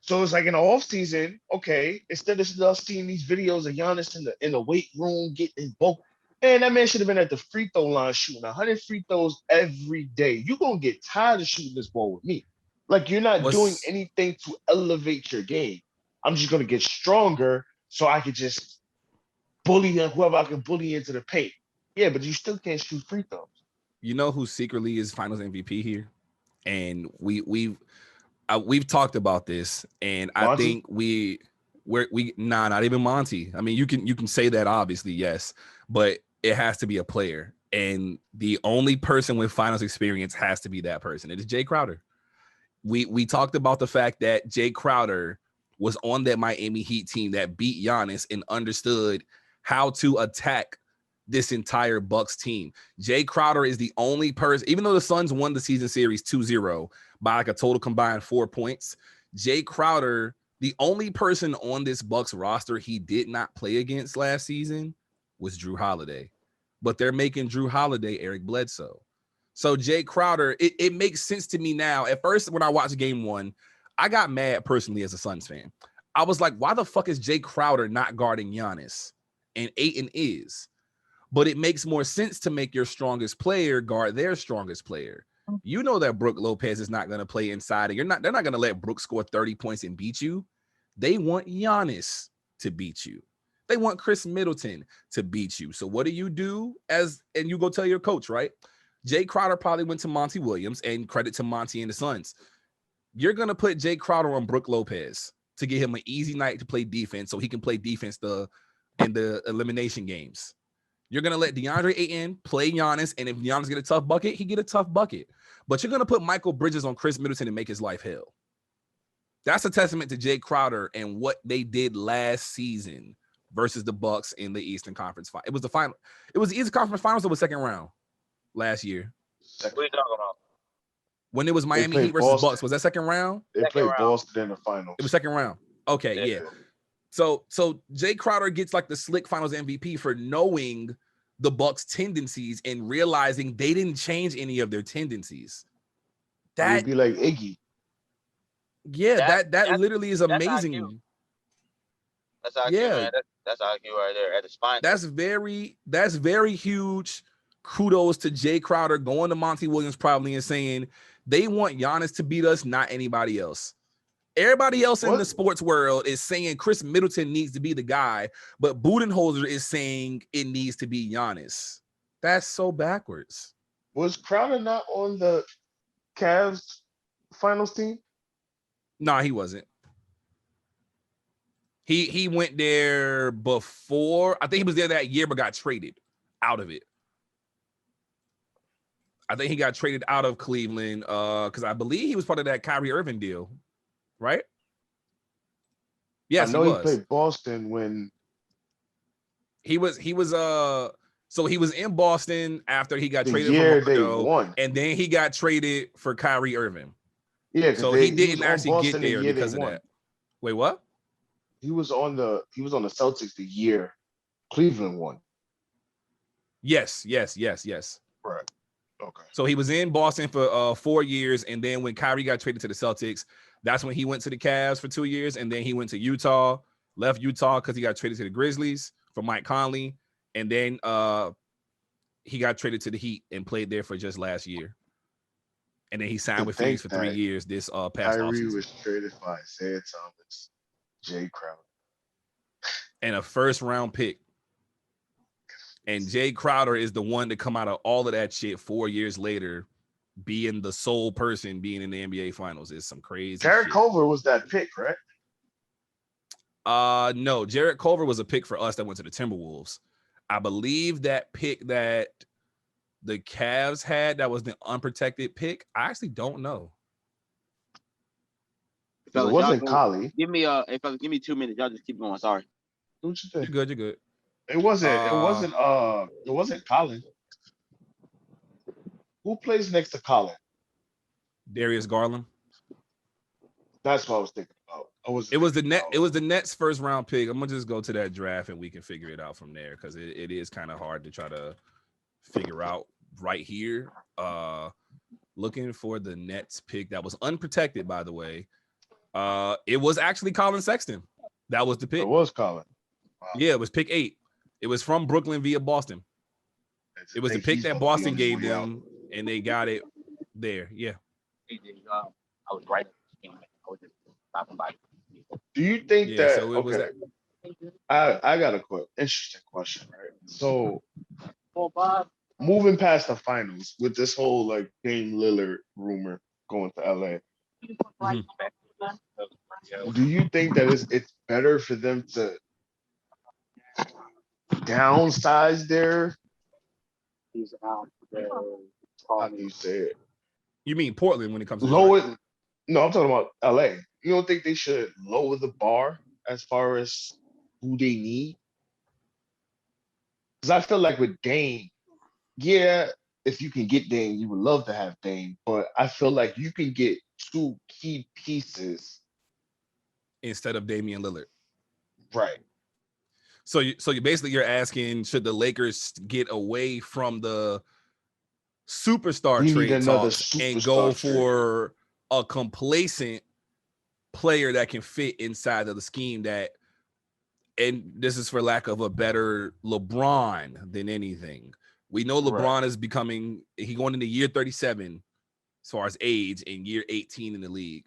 So it's like in the offseason, okay, instead of us seeing these videos of Giannis in the weight room getting his bulk, man, that man should have been at the free throw line shooting 100 free throws every day. You're going to get tired of shooting this ball with me. Like, you're not doing anything to elevate your game. I'm just going to get stronger so I can just bully whoever I can bully into the paint. Yeah, but you still can't shoot free throws. You know who secretly is Finals MVP here? And we've talked about this, and Monty? I think not even Monty. I mean, you can say that obviously, yes, but it has to be a player, and the only person with Finals experience has to be that person. It is Jay Crowder. We talked about the fact that Jay Crowder was on that Miami Heat team that beat Giannis and understood how to attack this entire Bucks team. Jay Crowder is the only person, even though the Suns won the season series 2-0 by like a total combined 4 points, Jay Crowder, the only person on this Bucks roster he did not play against last season was Drew Holiday. But they're making Drew Holiday Eric Bledsoe. So Jay Crowder, it makes sense to me now. At first, when I watched game one, I got mad personally as a Suns fan. I was like, why the fuck is Jay Crowder not guarding Giannis? And Ayton is. But it makes more sense to make your strongest player guard their strongest player. You know that Brook Lopez is not going to play inside, and they're not going to let Brook score 30 points and beat you. They want Giannis to beat you. They want Chris Middleton to beat you. So what do? And you go tell your coach, right? Jay Crowder probably went to Monty Williams, and credit to Monty and the Suns. You're going to put Jay Crowder on Brook Lopez to give him an easy night to play defense so he can play defense in the elimination games. You're going to let DeAndre Ayton play Giannis, and if Giannis get a tough bucket, he get a tough bucket. But you're going to put Michael Bridges on Chris Middleton and make his life hell. That's a testament to Jay Crowder and what they did last season versus the Bucks in the Eastern Conference Final. It was the final. It was the Eastern Conference Finals or the second round last year. What are you talking about? When it was Miami Heat versus Bucks, was that second round? They played Boston in the finals. It was second round. Okay, yeah. So Jay Crowder gets like the slick Finals MVP for knowing the Bucks' tendencies and realizing they didn't change any of their tendencies. That would be like Iggy. Yeah, that literally is amazing. That's IQ, man. That's IQ right there at the spine. That's very huge. Kudos to Jay Crowder going to Monty Williams probably and saying they want Giannis to beat us, not anybody else. Everybody else in the sports world is saying Chris Middleton needs to be the guy, but Budenholzer is saying it needs to be Giannis. That's so backwards. Was Crowder not on the Cavs finals team? No, he wasn't. He went there before. I think he was there that year, but got traded out of it. I think he got traded out of Cleveland because I believe he was part of that Kyrie Irving deal. Right? Yes, I know he played Boston when he was so he was in Boston after he got traded for Rondo, and then he got traded for Kyrie Irving. Yeah, so he didn't actually get there because of that. Wait, what? He was on the Celtics the year Cleveland won. Yes. Right. Okay. So he was in Boston for 4 years, and then when Kyrie got traded to the Celtics, that's when he went to the Cavs for 2 years, and then he went to Utah, left Utah because he got traded to the Grizzlies for Mike Conley, and then he got traded to the Heat and played there for just last year. And then he signed with Phoenix for 3 years this past offseason. Kyrie was traded by Isaiah Thomas, Jay Crowder, and a first-round pick. And Jay Crowder is the one to come out of all of that shit 4 years later, being the sole person being in the NBA Finals. Is some crazy Jarrett shit. Culver was that pick, right? No, Jarrett Culver was a pick for us that went to the Timberwolves. I believe that pick that the Cavs had, that was the unprotected pick. I actually don't know. It wasn't Collie. Give me 2 minutes. Y'all just keep going. Sorry. What you think? You're good. It wasn't Colin. Who plays next to Colin? Darius Garland. That's what I was thinking about. It was the Nets first round pick. I'm gonna just go to that draft and we can figure it out from there, because it is kind of hard to try to figure out right here. Looking for the Nets pick that was unprotected, by the way. It was actually Colin Sexton. That was the pick. It was Colin. Wow. Yeah, it was pick 8. It was from Brooklyn via Boston. It was the pick that Boston gave them, and they got it there. Yeah. I was right. I was just talking about it. Do you think that? So it was. I got a interesting question, right? So, moving past the finals with this whole like Dame Lillard rumor going to LA, do you think that it's better for them to downsize their? How do you say it? You mean Portland when it comes to lower? No, I'm talking about LA. You don't think they should lower the bar as far as who they need? Because I feel like with Dame, yeah, if you can get Dame, you would love to have Dame, but I feel like you can get 2 key pieces instead of Damian Lillard. Right. So you're asking, should the Lakers get away from the superstar trade talks and go for a complacent player that can fit inside of the scheme that, and this is for lack of a better LeBron than anything. We know LeBron is becoming, he going into year 37 as far as age and year 18 in the league.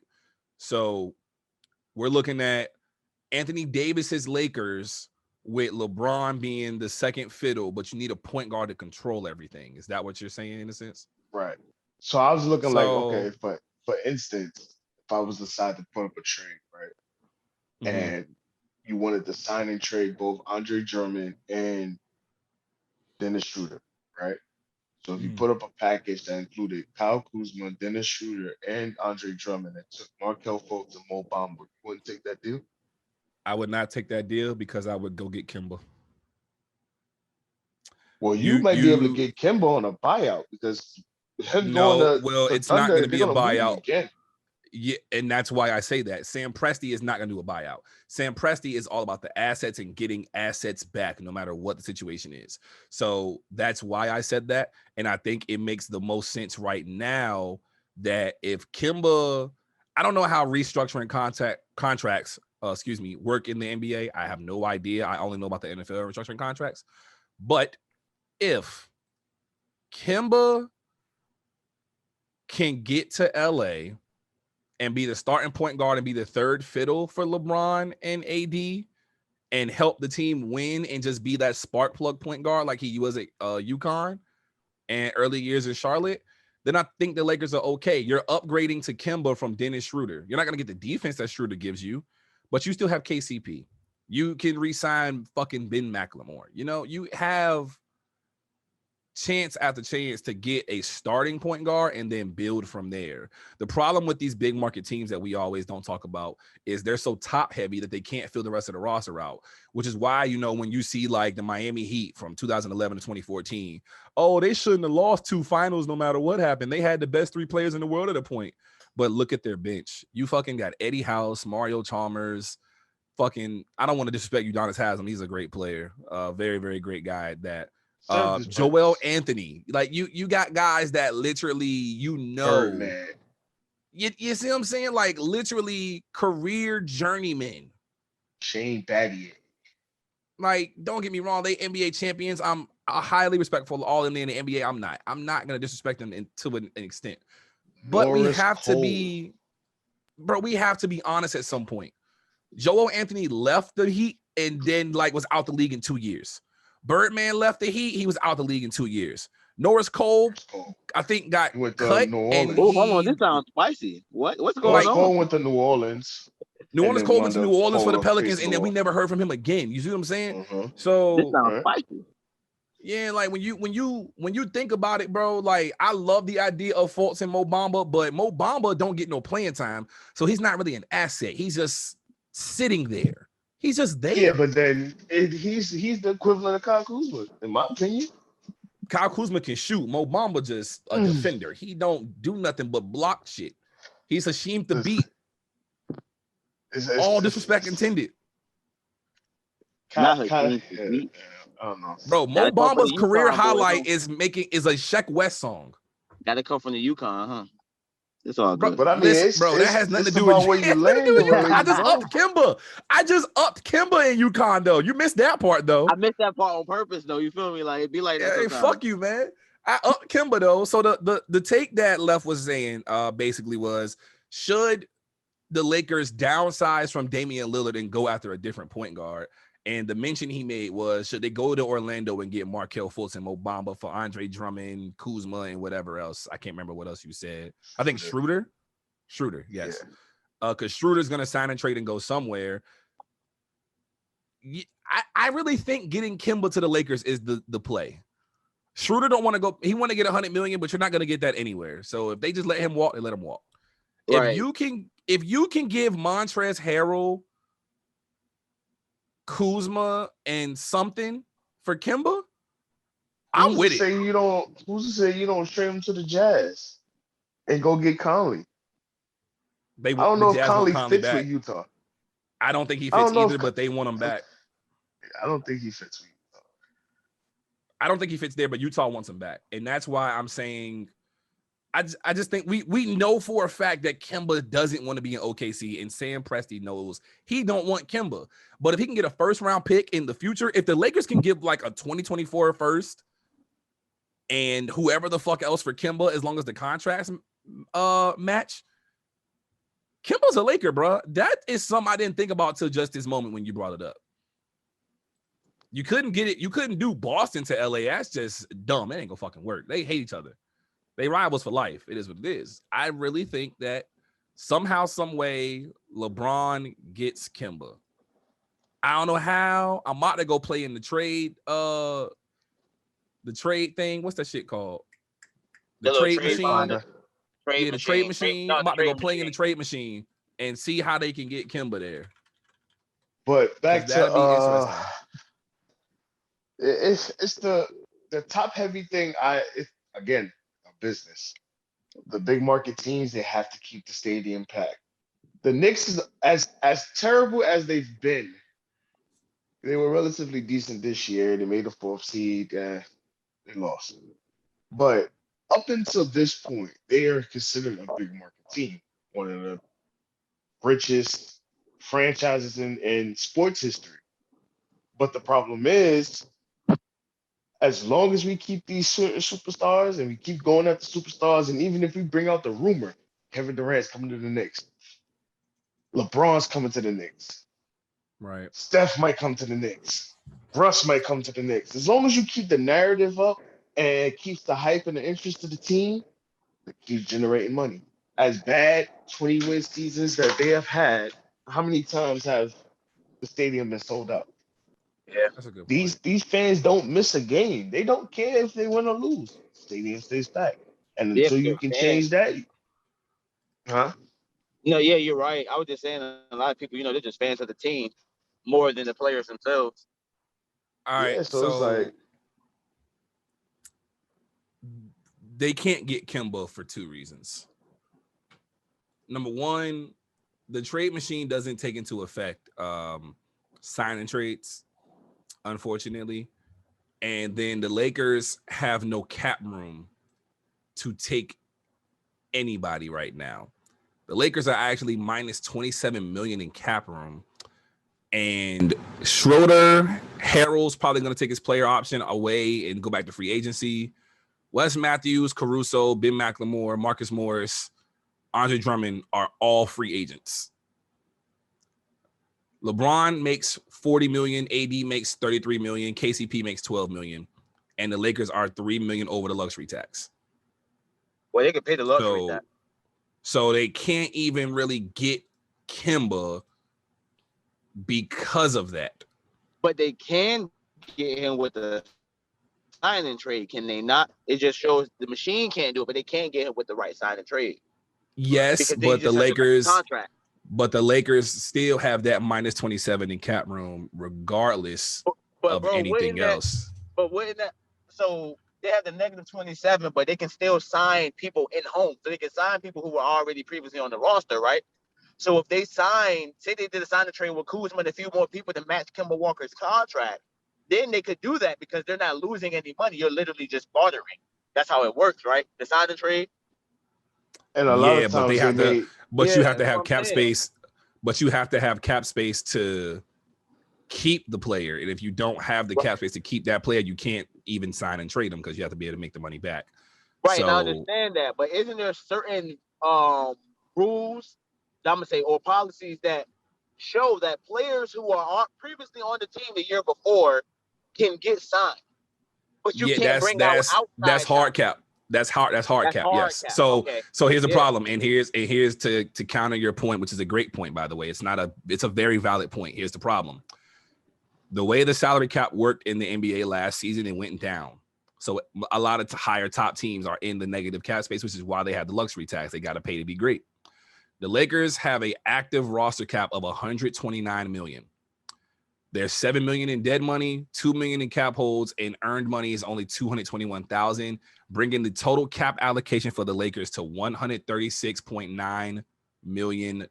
So we're looking at Anthony Davis's Lakers with LeBron being the second fiddle, but you need a point guard to control everything. Is that what you're saying in a sense? Right. So I was looking like, okay, for instance, if I was decided to put up a trade, right, and you wanted to sign and trade both Andre Drummond and Dennis Schroeder, right? So if you put up a package that included Kyle Kuzma, Dennis Schroeder, and Andre Drummond, and took Markelle Fultz and Mo Bamba, you wouldn't take that deal? I would not take that deal because I would go get Kemba. Well, you might be able to get Kemba on a buyout because it's not going to be a buyout. Yeah, and that's why I say that. Sam Presti is not going to do a buyout. Sam Presti is all about the assets and getting assets back no matter what the situation is. So that's why I said that. And I think it makes the most sense right now that if Kemba, I don't know how restructuring contracts work in the NBA. I have no idea. I only know about the NFL restructuring contracts. But if Kemba can get to LA and be the starting point guard and be the third fiddle for LeBron and AD and help the team win and just be that spark plug point guard like he was at UConn and early years in Charlotte, then I think the Lakers are okay. You're upgrading to Kemba from Dennis Schroeder. You're not going to get the defense that Schroeder gives you, but you still have KCP. You can re-sign fucking Ben McLemore. You know, you have chance after chance to get a starting point guard and then build from there. The problem with these big market teams that we always don't talk about is they're so top heavy that they can't fill the rest of the roster out, which is why, you know, when you see like the Miami Heat from 2011 to 2014, they shouldn't have lost 2 finals no matter what happened. They had the best 3 players in the world at a point, but look at their bench. You fucking got Eddie House, Mario Chalmers, I don't want to disrespect Udonis Haslem. He's a great player. Very, very great guy at that. Joel Anthony, like you got guys that literally, you see what I'm saying? Like literally career journeymen. Shane Battier. Like, don't get me wrong, they NBA champions. I'm highly respectful of all in the NBA. I'm not gonna disrespect them to an extent. But we have to be honest at some point. Joel Anthony left the Heat and then like was out the league in 2 years. Birdman left the Heat. He was out the league in 2 years. Norris Cole, I think, got He went to cut. New And Orleans. Oh, hold on. This sounds spicy. What's going Norris on? Cole went to New Orleans. New Orleans Cole went to New Orleans for the Pelicans, facing and then we never heard from him again. You see what I'm saying? This So sounds spicy. yeah, like when you think about it, bro, like I love the idea of Fultz and Mo Bamba, but Mo Bamba don't get no playing time, so he's not really an asset. He's just sitting there. He's just there. Yeah, but then he's the equivalent of Kyle Kuzma, in my opinion. Kyle Kuzma can shoot. Mo Bamba just a defender. He don't do nothing but block shit. He's ashamed to beat. All disrespect intended. I don't know. Bro, Mo Bamba's career highlight is a Sheck West song. Gotta come from the Yukon, huh? It's all good. But I mean, that has nothing to do with where you land. I just upped Kimba. In Yukon, though. You missed that part, though. I missed that part on purpose, though. You feel me? Like it'd be like that. Hey, fuck you, man. I upped Kimba, though. So the take that Left was saying basically was, should the Lakers downsize from Damian Lillard and go after a different point guard? And the mention he made was, should they go to Orlando and get Markelle Fultz and Mo Bamba for Andre Drummond, Kuzma, and whatever else? I can't remember what else you said. I think Schroeder, yes. Because Schroeder's going to sign and trade and go somewhere. I really think getting Kimba to the Lakers is the play. Schroeder don't want to go. He want to get $100 million, but you're not going to get that anywhere. So if they just let him walk, they let him walk. Right. If you can give Montrezl Harrell, Kuzma, and something for Kimba, I'm with it. Who's to say you don't trade him to the Jazz and go get Conley? I don't know if Conley fits with Utah. I don't think he fits either, but they want him back. I don't think he fits with Utah. I don't think he fits there, but Utah wants him back. And that's why I'm saying I just think we know for a fact that Kimba doesn't want to be in OKC, and Sam Presti knows he don't want Kimba. But if he can get a first-round pick in the future, if the Lakers can give like a 2024 first and whoever the fuck else for Kimba, as long as the contracts match, Kimba's a Laker, bro. That is something I didn't think about till just this moment when you brought it up. You couldn't get it. You couldn't do Boston to LA. That's just dumb. It ain't gonna fucking work. They hate each other. They rivals for life. It is what it is. I really think that somehow, some way, LeBron gets Kimba. I don't know how. I'm about to go play in the trade thing. What's that shit called? The trade machine. The trade machine. I'm about to go play in the trade machine and see how they can get Kimba there. But back to it's the top heavy thing. Again, business. The big market teams, they have to keep the stadium packed. The Knicks is as terrible as they've been. They were relatively decent this year. They made the 4th seed. They lost. But up until this point, they are considered a big market team. One of the richest franchises in sports history. But the problem is, as long as we keep these superstars and we keep going after superstars, and even if we bring out the rumor, Kevin Durant's coming to the Knicks, LeBron's coming to the Knicks, right? Steph might come to the Knicks, Russ might come to the Knicks. As long as you keep the narrative up and keeps the hype and the interest of the team, it keeps generating money. As bad 20-win seasons that they have had, how many times have the stadium been sold out? Yeah, that's a good point. These fans don't miss a game. They don't care if they win or lose. Stadium stays packed. And until you can change that, huh? No, yeah, you're right. I was just saying a lot of people, they're just fans of the team more than the players themselves. All right, so it's like they can't get Kimba for 2 reasons. Number one, the trade machine doesn't take into effect signing trades, unfortunately. And then the Lakers have no cap room to take anybody right now. The Lakers are actually minus $27 million in cap room. And Schroeder, Harrell's probably going to take his player option away and go back to free agency. Wes Matthews, Caruso, Ben McLemore, Marcus Morris, Andre Drummond are all free agents. LeBron makes 40 million, AD makes 33 million, KCP makes 12 million, and the Lakers are 3 million over the luxury tax. Well, they can pay the luxury tax. So they can't even really get Kemba because of that. But they can get him with the sign and trade, can they not? It just shows the machine can't do it, but they can get him with the right sign and trade. Yes, but the Lakers still have that minus 27 in cap room, regardless of anything else. But wouldn't that? So they have the negative 27, but they can still sign people in home. So they can sign people who were already previously on the roster, right? So if they say they did a sign and trade with Kuzma and a few more people to match Kemba Walker's contract, then they could do that because they're not losing any money. You're literally just bartering. That's how it works, right? The sign and trade. And a lot of times you have to have cap space. But you have to have cap space to keep the player. And if you don't have the cap space to keep that player, you can't even sign and trade them because you have to be able to make the money back. Right, and I understand that. But isn't there certain rules, I'm going to say, or policies that show that players who are previously on the team the year before can get signed? But you can't bring out outside. That's hard cap. That's hard cap. Yes. Cap. So here's the problem, and here's to counter your point, which is a great point, by the way. It's a very valid point. Here's the problem. The way the salary cap worked in the NBA last season, it went down. So a lot of higher top teams are in the negative cap space, which is why they have the luxury tax. They got to pay to be great. The Lakers have an active roster cap of 129 million. There's 7 million in dead money, 2 million in cap holds, and earned money is only 221,000, bringing the total cap allocation for the Lakers to $136.9 million.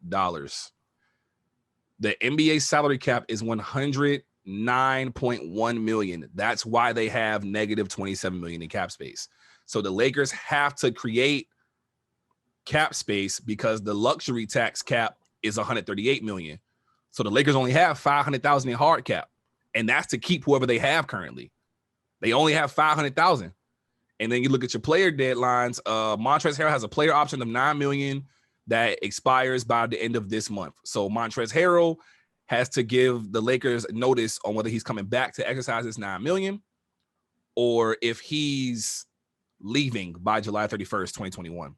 The NBA salary cap is 109.1 million. That's why they have negative 27 million in cap space. So the Lakers have to create cap space because the luxury tax cap is 138 million. So the Lakers only have 500,000 in hard cap, and that's to keep whoever they have currently. They only have 500,000. And then you look at your player deadlines. Montrezl Harrell has a player option of 9 million that expires by the end of this month. So Montrezl Harrell has to give the Lakers notice on whether he's coming back to exercise his 9 million or if he's leaving by July 31st, 2021.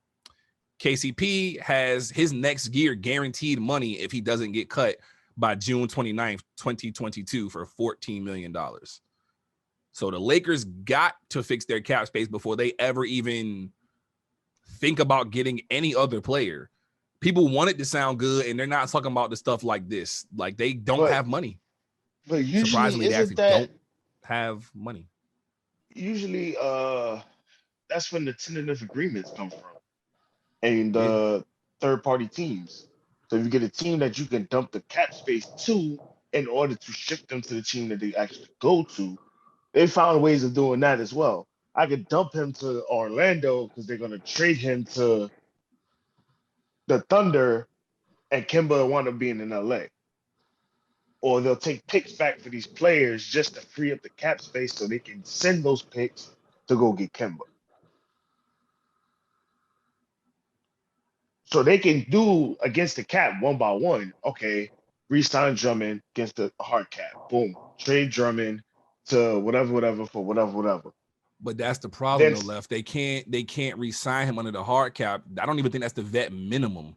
KCP has his next year guaranteed money if he doesn't get cut by June 29th, 2022 for $14 million. So the Lakers got to fix their cap space before they ever even think about getting any other player. People want it to sound good, and they're not talking about the stuff like this. Like, they don't have money. But usually, surprisingly, they actually don't have money. Usually, that's when the tentative agreements come from. And third-party teams. So if you get a team that you can dump the cap space to in order to shift them to the team that they actually go to, they found ways of doing that as well. I could dump him to Orlando because they're going to trade him to the Thunder, and Kemba will wind up being in LA. Or they'll take picks back for these players just to free up the cap space so they can send those picks to go get Kemba. So they can do against the cap one by one. Okay, re-sign Drummond against the hard cap. Boom. Trade Drummond to whatever for whatever. But that's the problem, though, Left. They can't re-sign him under the hard cap. I don't even think that's the vet minimum.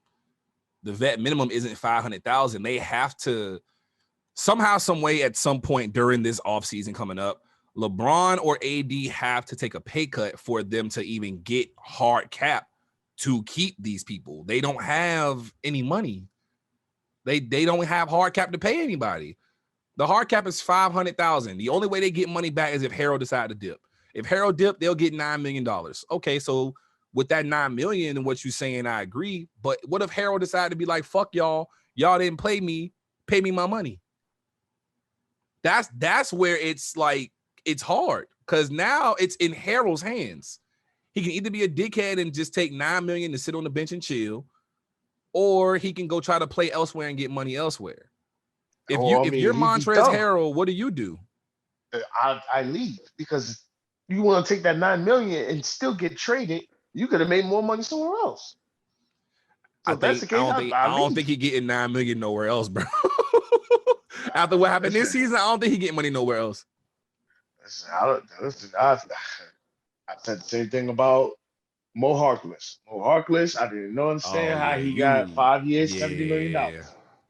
The vet minimum isn't 500,000. They have to somehow, some way, at some point during this offseason coming up, LeBron or AD have to take a pay cut for them to even get hard cap to keep these people. They don't have any money. They don't have hard cap to pay anybody. The hard cap is 500,000. The only way they get money back is if Harrell decide to dip. If Harrell dip, they'll get $9 million. Okay, so with that $9 million and what you're saying, I agree. But what if Harrell decided to be like, fuck y'all, didn't pay me my money? That's where it's like, it's hard because now it's in Harrell's hands. He can either be a dickhead and just take $9 million to sit on the bench and chill, or he can go try to play elsewhere and get money elsewhere. If you're Montrezl Harrell, what do? I leave because you want to take that $9 million and still get traded. You could have made more money somewhere else. So I don't think he's getting $9 million nowhere else, bro. After what happened this season, I don't think he getting money nowhere else. I said the same thing about Mo Harkless. I didn't understand how he got 5 years, $70 million.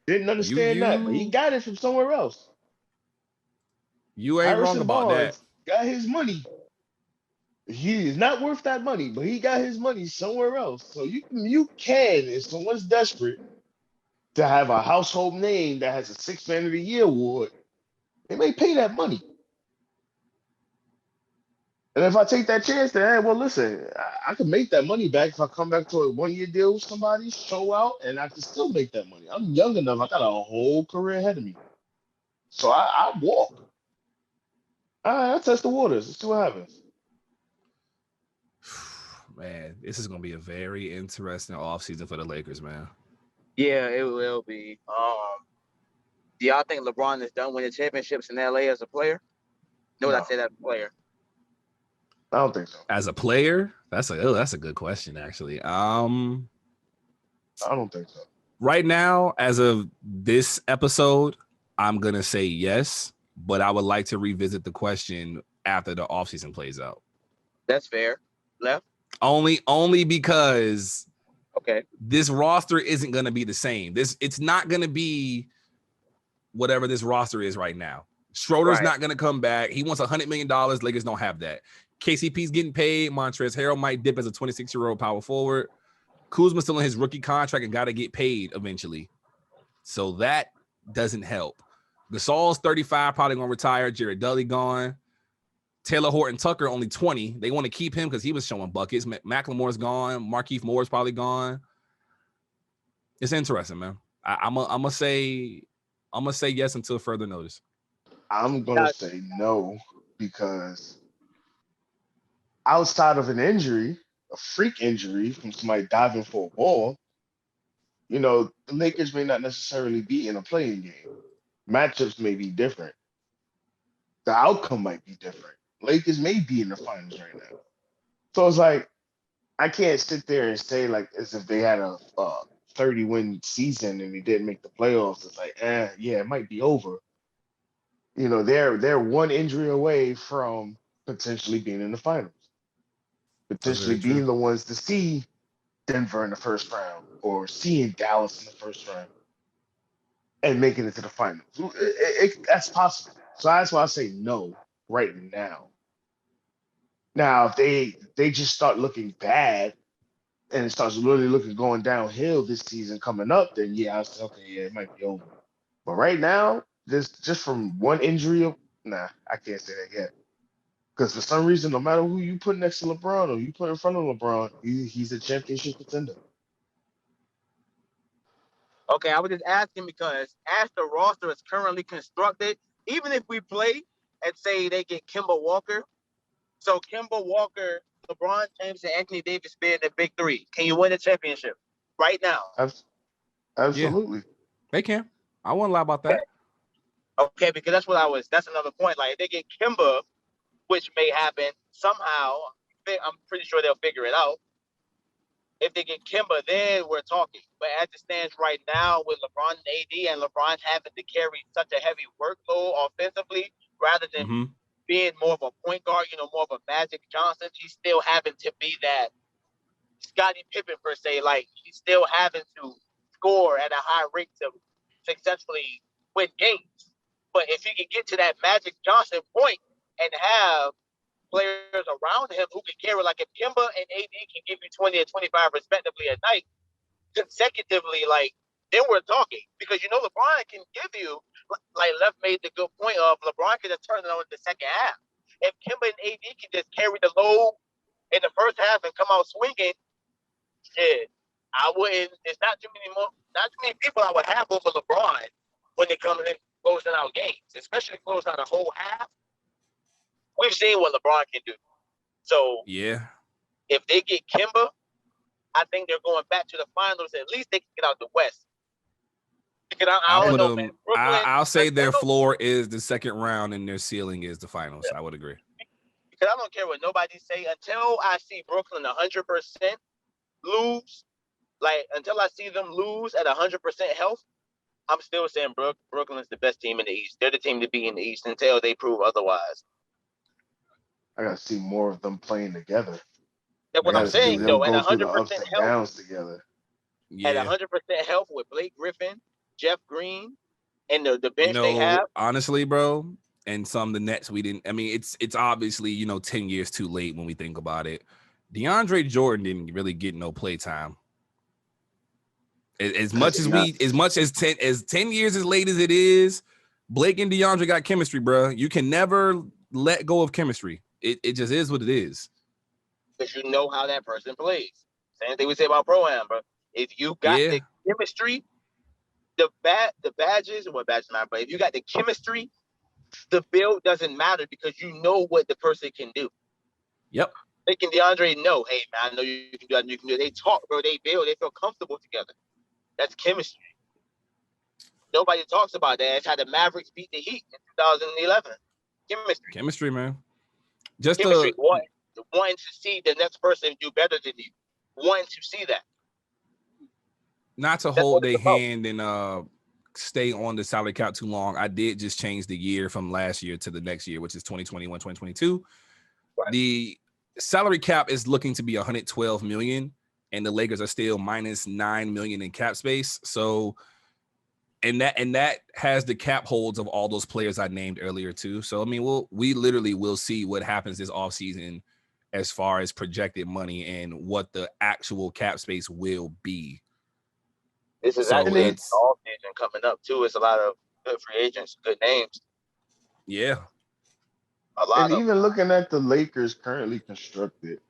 Didn't understand that, but he got it from somewhere else. You ain't wrong about that. Got his money. He is not worth that money, but he got his money somewhere else. So you can, if someone's desperate to have a household name that has a Sixth Man of the Year award, they may pay that money. And if I take that chance, then hey, well, listen, I can make that money back if I come back to a 1-year deal with somebody, show out, and I can still make that money. I'm young enough. I got a whole career ahead of me. So I walk. All right, I'll test the waters. Let's see what happens. Man, this is going to be a very interesting offseason for the Lakers, man. Yeah, it will be. Do y'all think LeBron is done winning championships in LA as a player? No, I say that player. I don't think so. As a player, that's a good question, actually. I don't think so. Right now, as of this episode, I'm gonna say yes, but I would like to revisit the question after the offseason plays out. That's fair. Left? Only because this roster isn't gonna be the same. It's not gonna be whatever this roster is right now. Schroeder's not gonna come back. He wants $100 million. Lakers don't have that. KCP's getting paid. Montrezl Harrell might dip as a 26-year-old power forward. Kuzma's still in his rookie contract and got to get paid eventually. So that doesn't help. Gasol's 35, probably going to retire. Jared Dudley gone. Taylor Horton Tucker, only 20. They want to keep him because he was showing buckets. McLemore's gone. Markieff Moore's probably gone. It's interesting, man. I'm gonna say yes until further notice. I'm gonna say no because outside of an injury, a freak injury from somebody diving for a ball, the Lakers may not necessarily be in a playing game. Matchups may be different. The outcome might be different. Lakers may be in the finals right now. So it's like, I can't sit there and say like as if they had a 30-win season and they didn't make the playoffs. It's like, yeah, it might be over. They're one injury away from potentially being in the finals. Potentially being the ones to see Denver in the first round or seeing Dallas in the first round and making it to the finals. That's possible. So that's why I say no right now. Now, if they just start looking bad and it starts really going downhill this season coming up, then yeah, I'll say, okay, yeah, it might be over. But right now, this just from one injury, I can't say that yet. Because for some reason, no matter who you put next to LeBron or you put in front of LeBron, he's a championship contender. Okay, I was just asking because as the roster is currently constructed, even if we play and say they get Kemba Walker, so Kemba Walker, LeBron James, and Anthony Davis being the big three, can you win a championship right now? Absolutely. Yeah, they can. I won't lie about that. Okay, because that's another point. Like, if they get Kemba, which may happen somehow, I'm pretty sure they'll figure it out. If they get Kemba, then we're talking. But as it stands right now with LeBron and AD and LeBron having to carry such a heavy workload offensively rather than being more of a point guard, more of a Magic Johnson, he's still having to be that Scottie Pippen per se. Like, he's still having to score at a high rate to successfully win games. But if he can get to that Magic Johnson point and have players around him who can carry, like if Kemba and AD can give you 20 and 25 respectively a night consecutively, like, then we're talking. Because LeBron can give you, like Left made the good point of, LeBron can just turn it on in the second half. If Kemba and AD can just carry the load in the first half and come out swinging, shit, it's not too many people I would have over LeBron when it comes in closing out games, especially closing out a whole half. We've seen what LeBron can do. So yeah, if they get Kemba, I think they're going back to the finals. At least they can get out the West. Because I'll say their floor is the second round and their ceiling is the finals. Yeah. I would agree. Because I don't care what nobody say. Until I see Brooklyn 100% lose, like until I see them lose at 100% health, I'm still saying Brooklyn's the best team in the East. They're the team to be in the East until they prove otherwise. I gotta see more of them playing together. That's I what I'm gotta see saying, them though. At go through 100% the ups and health, downs together. at Yeah. 100% health with Blake Griffin, Jeff Green, and the bench they have. Honestly, bro, and the Nets we didn't. I mean, it's obviously 10 years too late when we think about it. DeAndre Jordan didn't really get no play time. As much as 10 years as late as it is, Blake and DeAndre got chemistry, bro. You can never let go of chemistry. It just is what it is. Because you know how that person plays. Same thing we say about Pro-Am, bro. If you got the chemistry, the badges, what badges matter, but if you got the chemistry, the build doesn't matter because you know what the person can do. Yep. Blake and DeAndre know, hey, man, I know you can do that, you can do it. They talk, bro. They build. They feel comfortable together. That's chemistry. Nobody talks about that. It's how the Mavericks beat the Heat in 2011. Chemistry, man. Just chemistry. Wanting to see the next person do better than you. Wanting to see that. Not to hold their hand and stay on the salary cap too long. I did just change the year from last year to the next year, which is 2021, 2022. Right. The salary cap is looking to be 112 million, and the Lakers are still minus 9 million in cap space. So, and that has the cap holds of all those players I named earlier too. So, I mean, we literally will see what happens this offseason as far as projected money and what the actual cap space will be. This is actually an off season coming up too. It's a lot of good free agents, good names. Yeah. A lot. And even looking at the Lakers currently constructed,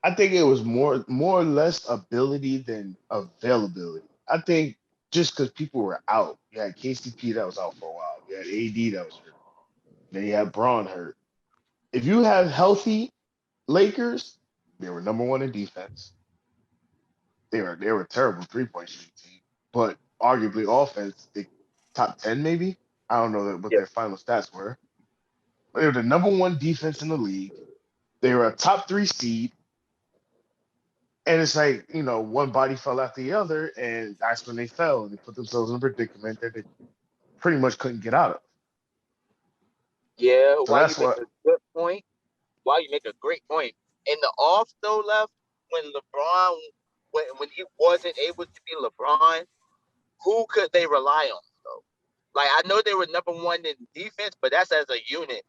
I think it was more or less ability than availability. I think just because people were out. You had KCP that was out for a while. You had AD that was hurt. Then you had Braun hurt. If you have healthy Lakers, they were number one in defense. They were terrible 3-point shooting team, but arguably offense, they top 10 maybe. I don't know what their final stats were. But they were the number one defense in the league. They were a top 3 seed. And it's like, one body fell after the other, and that's when they fell and they put themselves in a predicament that they pretty much couldn't get out of. Yeah, so you make a good point. Why you make a great point. In the off though, left when LeBron, when he wasn't able to be LeBron, who could they rely on though? Like I know they were number one in defense, but that's as a unit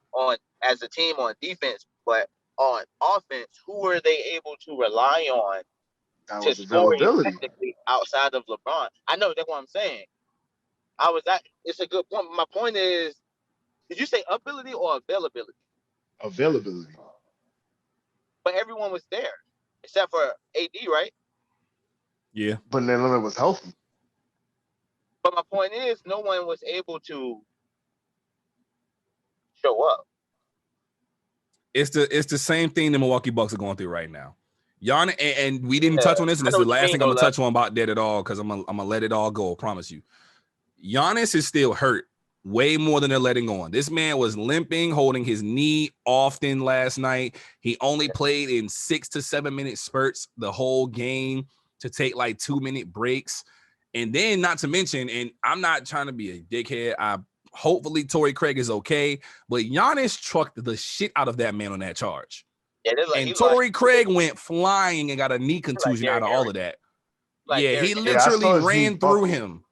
as a team on defense. But on offense, who were they able to rely on to score effectively outside of LeBron? I know that's what I'm saying. It's a good point. My point is, did you say ability or availability? Availability. But everyone was there except for AD, right? Yeah. But none of it was healthy. But my point is, no one was able to show up. It's the same thing the Milwaukee Bucks are going through right now. Giannis, and we didn't touch on this, and this is the last thing I'm gonna touch on about that at all, because I'm gonna let it all go. I promise you. Giannis is still hurt way more than they're letting on. This man was limping, holding his knee often last night. He only played in 6 to 7 minute spurts the whole game to take like 2-minute breaks. And then not to mention, and I'm not trying to be a dickhead, hopefully Torrey Craig is okay, but Giannis trucked the shit out of that man on that charge. Yeah, and Torrey Craig went flying and got a knee contusion out of all of that. He literally ran through him.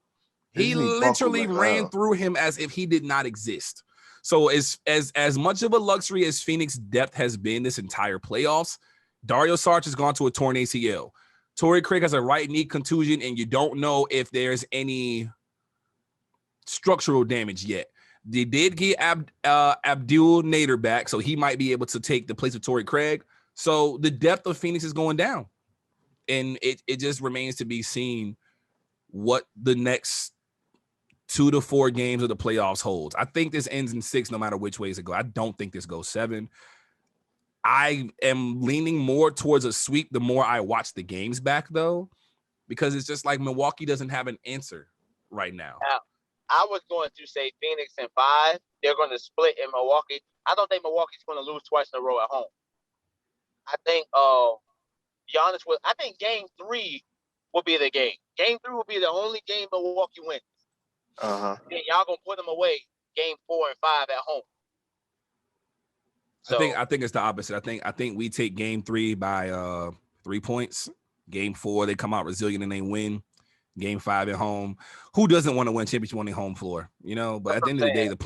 He literally ran through him as if he did not exist. So as much of a luxury as Phoenix depth has been this entire playoffs, Dario Saric has gone to a torn ACL. Torrey Craig has a right knee contusion, and you don't know if there's any structural damage yet. They did get Abdul Nader back, so he might be able to take the place of Torrey Craig. So the depth of Phoenix is going down, and it just remains to be seen what the next 2 to 4 games of the playoffs holds. I think this ends in 6 no matter which ways it goes. I don't think this goes 7. I am leaning more towards a sweep the more I watch the games back, though, because it's just like Milwaukee doesn't have an answer right now. I was going to say Phoenix in 5. They're going to split in Milwaukee. I don't think Milwaukee's going to lose twice in a row at home. I think Giannis will. I think Game 3 will be the game. Game 3 will be the only game Milwaukee wins. Uh-huh. Then y'all gonna put them away game 4 and 5 at home. So, I think it's the opposite. I think we take game 3 by 3 points. Game 4, they come out resilient and they win. Game 5 at home. Who doesn't want to win championship on the home floor? You know, but at the end of the day, the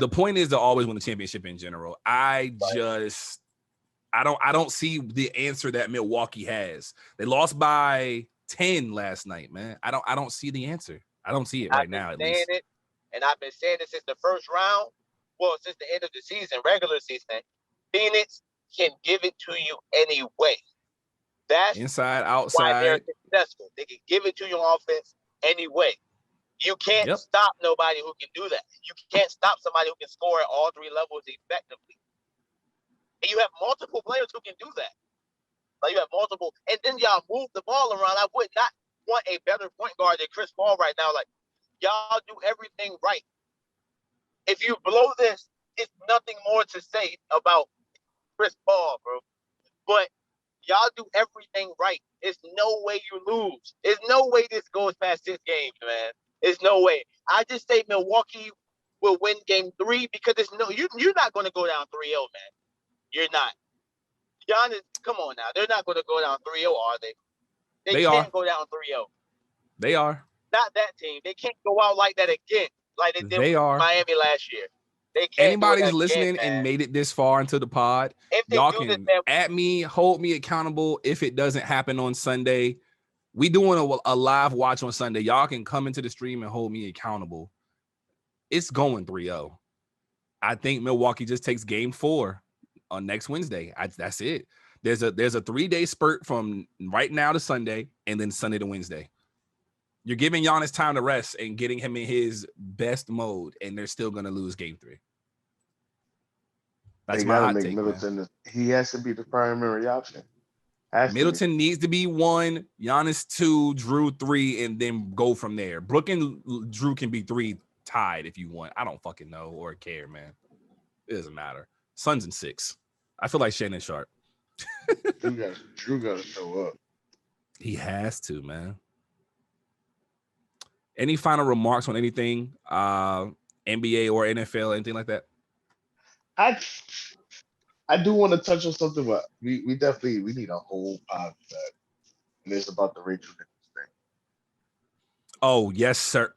point is to always win the championship in general. I don't see the answer that Milwaukee has. They lost by 10 last night, man. I don't see the answer. I don't see it right now, at least. And I've been saying it since the first round. Well, since the end of the season, regular season, Phoenix can give it to you anyway. That's inside, why outside. they're successful. They can give it to you on offense anyway. You can't stop nobody who can do that. You can't stop somebody who can score at all 3 levels effectively. And you have multiple players who can do that. Like, you have multiple, and then y'all move the ball around. I would not want a better point guard than Chris Paul right now. Like, y'all do everything right. If you blow this, it's nothing more to say about Chris Paul, bro. But y'all do everything right. There's no way you lose. There's no way this goes past 6 games, man. There's no way. I just say Milwaukee will win game 3 because you're not going to go down 3-0, man. You're not. Giannis, come on now. They're not going to go down 3-0, are they? They can't go down 3-0. They are. Not that team. They can't go out like that again, like they did with Miami last year. They can't. Anybody's listening and made it this far into the pod, y'all can at me, hold me accountable if it doesn't happen on Sunday. We doing a live watch on Sunday. Y'all can come into the stream and hold me accountable. It's going 3-0. I think Milwaukee just takes game 4 on next Wednesday. That's it. There's a 3-day spurt from right now to Sunday and then Sunday to Wednesday. You're giving Giannis time to rest and getting him in his best mode, and they're still going to lose game 3. That's my hot take, Middleton. He has to be the primary option. Middleton needs to be 1, Giannis 2, Drew 3, and then go from there. Brook and Drew can be 3 tied if you want. I don't fucking know or care, man. It doesn't matter. Suns in 6. I feel like Shannon Sharp. Drew got to show up. He has to, man. Any final remarks on anything, NBA or NFL, anything like that? I do want to touch on something, but we need a whole pod for that. And it's about the Rachel Nichols thing. Oh yes, sir.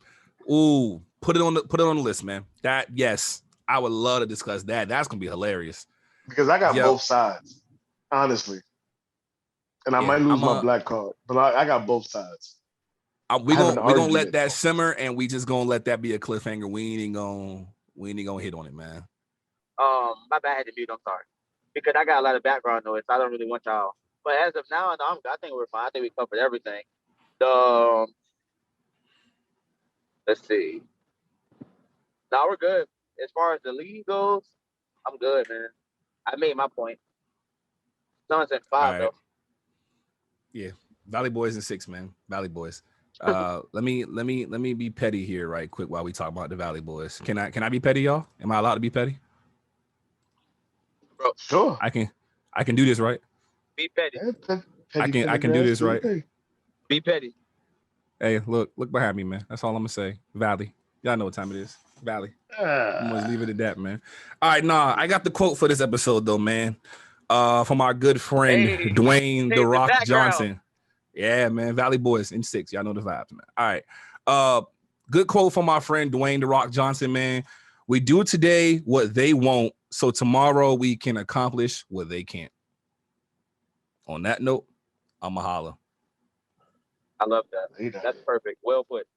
Ooh, put it on the list, man. Yes, I would love to discuss that. That's gonna be hilarious. Because I got both sides, honestly, and I might lose my black card, but I got both sides. We gonna let that simmer, and we just gonna let that be a cliffhanger. We ain't gonna hit on it, man. My bad, I had to mute. I'm sorry, because I got a lot of background noise. So I don't really want y'all. But as of now, I think we're fine. I think we covered everything. Let's see. Now we're good as far as the league goes. I'm good, man. I made my point. Suns at 5 though. Yeah, Valley Boys in 6, man. Valley Boys. Let me be petty here right quick while we talk about the Valley Boys. Can I be petty, y'all? Am I allowed to be petty? Bro, sure. I can do this, right? Be petty. I can do this, right? Be petty. Hey, look behind me, man. That's all I'm gonna say. Valley. Y'all know what time it is. Valley. I'm gonna leave it at that, man. All right, I got the quote for this episode though, man. From our good friend Dwayne The Rock Johnson. Yeah, man. Valley Boys in 6. Y'all know the vibes, man. All right. Good quote from my friend Dwayne The Rock Johnson, man. We do today what they won't, so tomorrow we can accomplish what they can't. On that note, I'm a holla. I love that. That's perfect. Well put.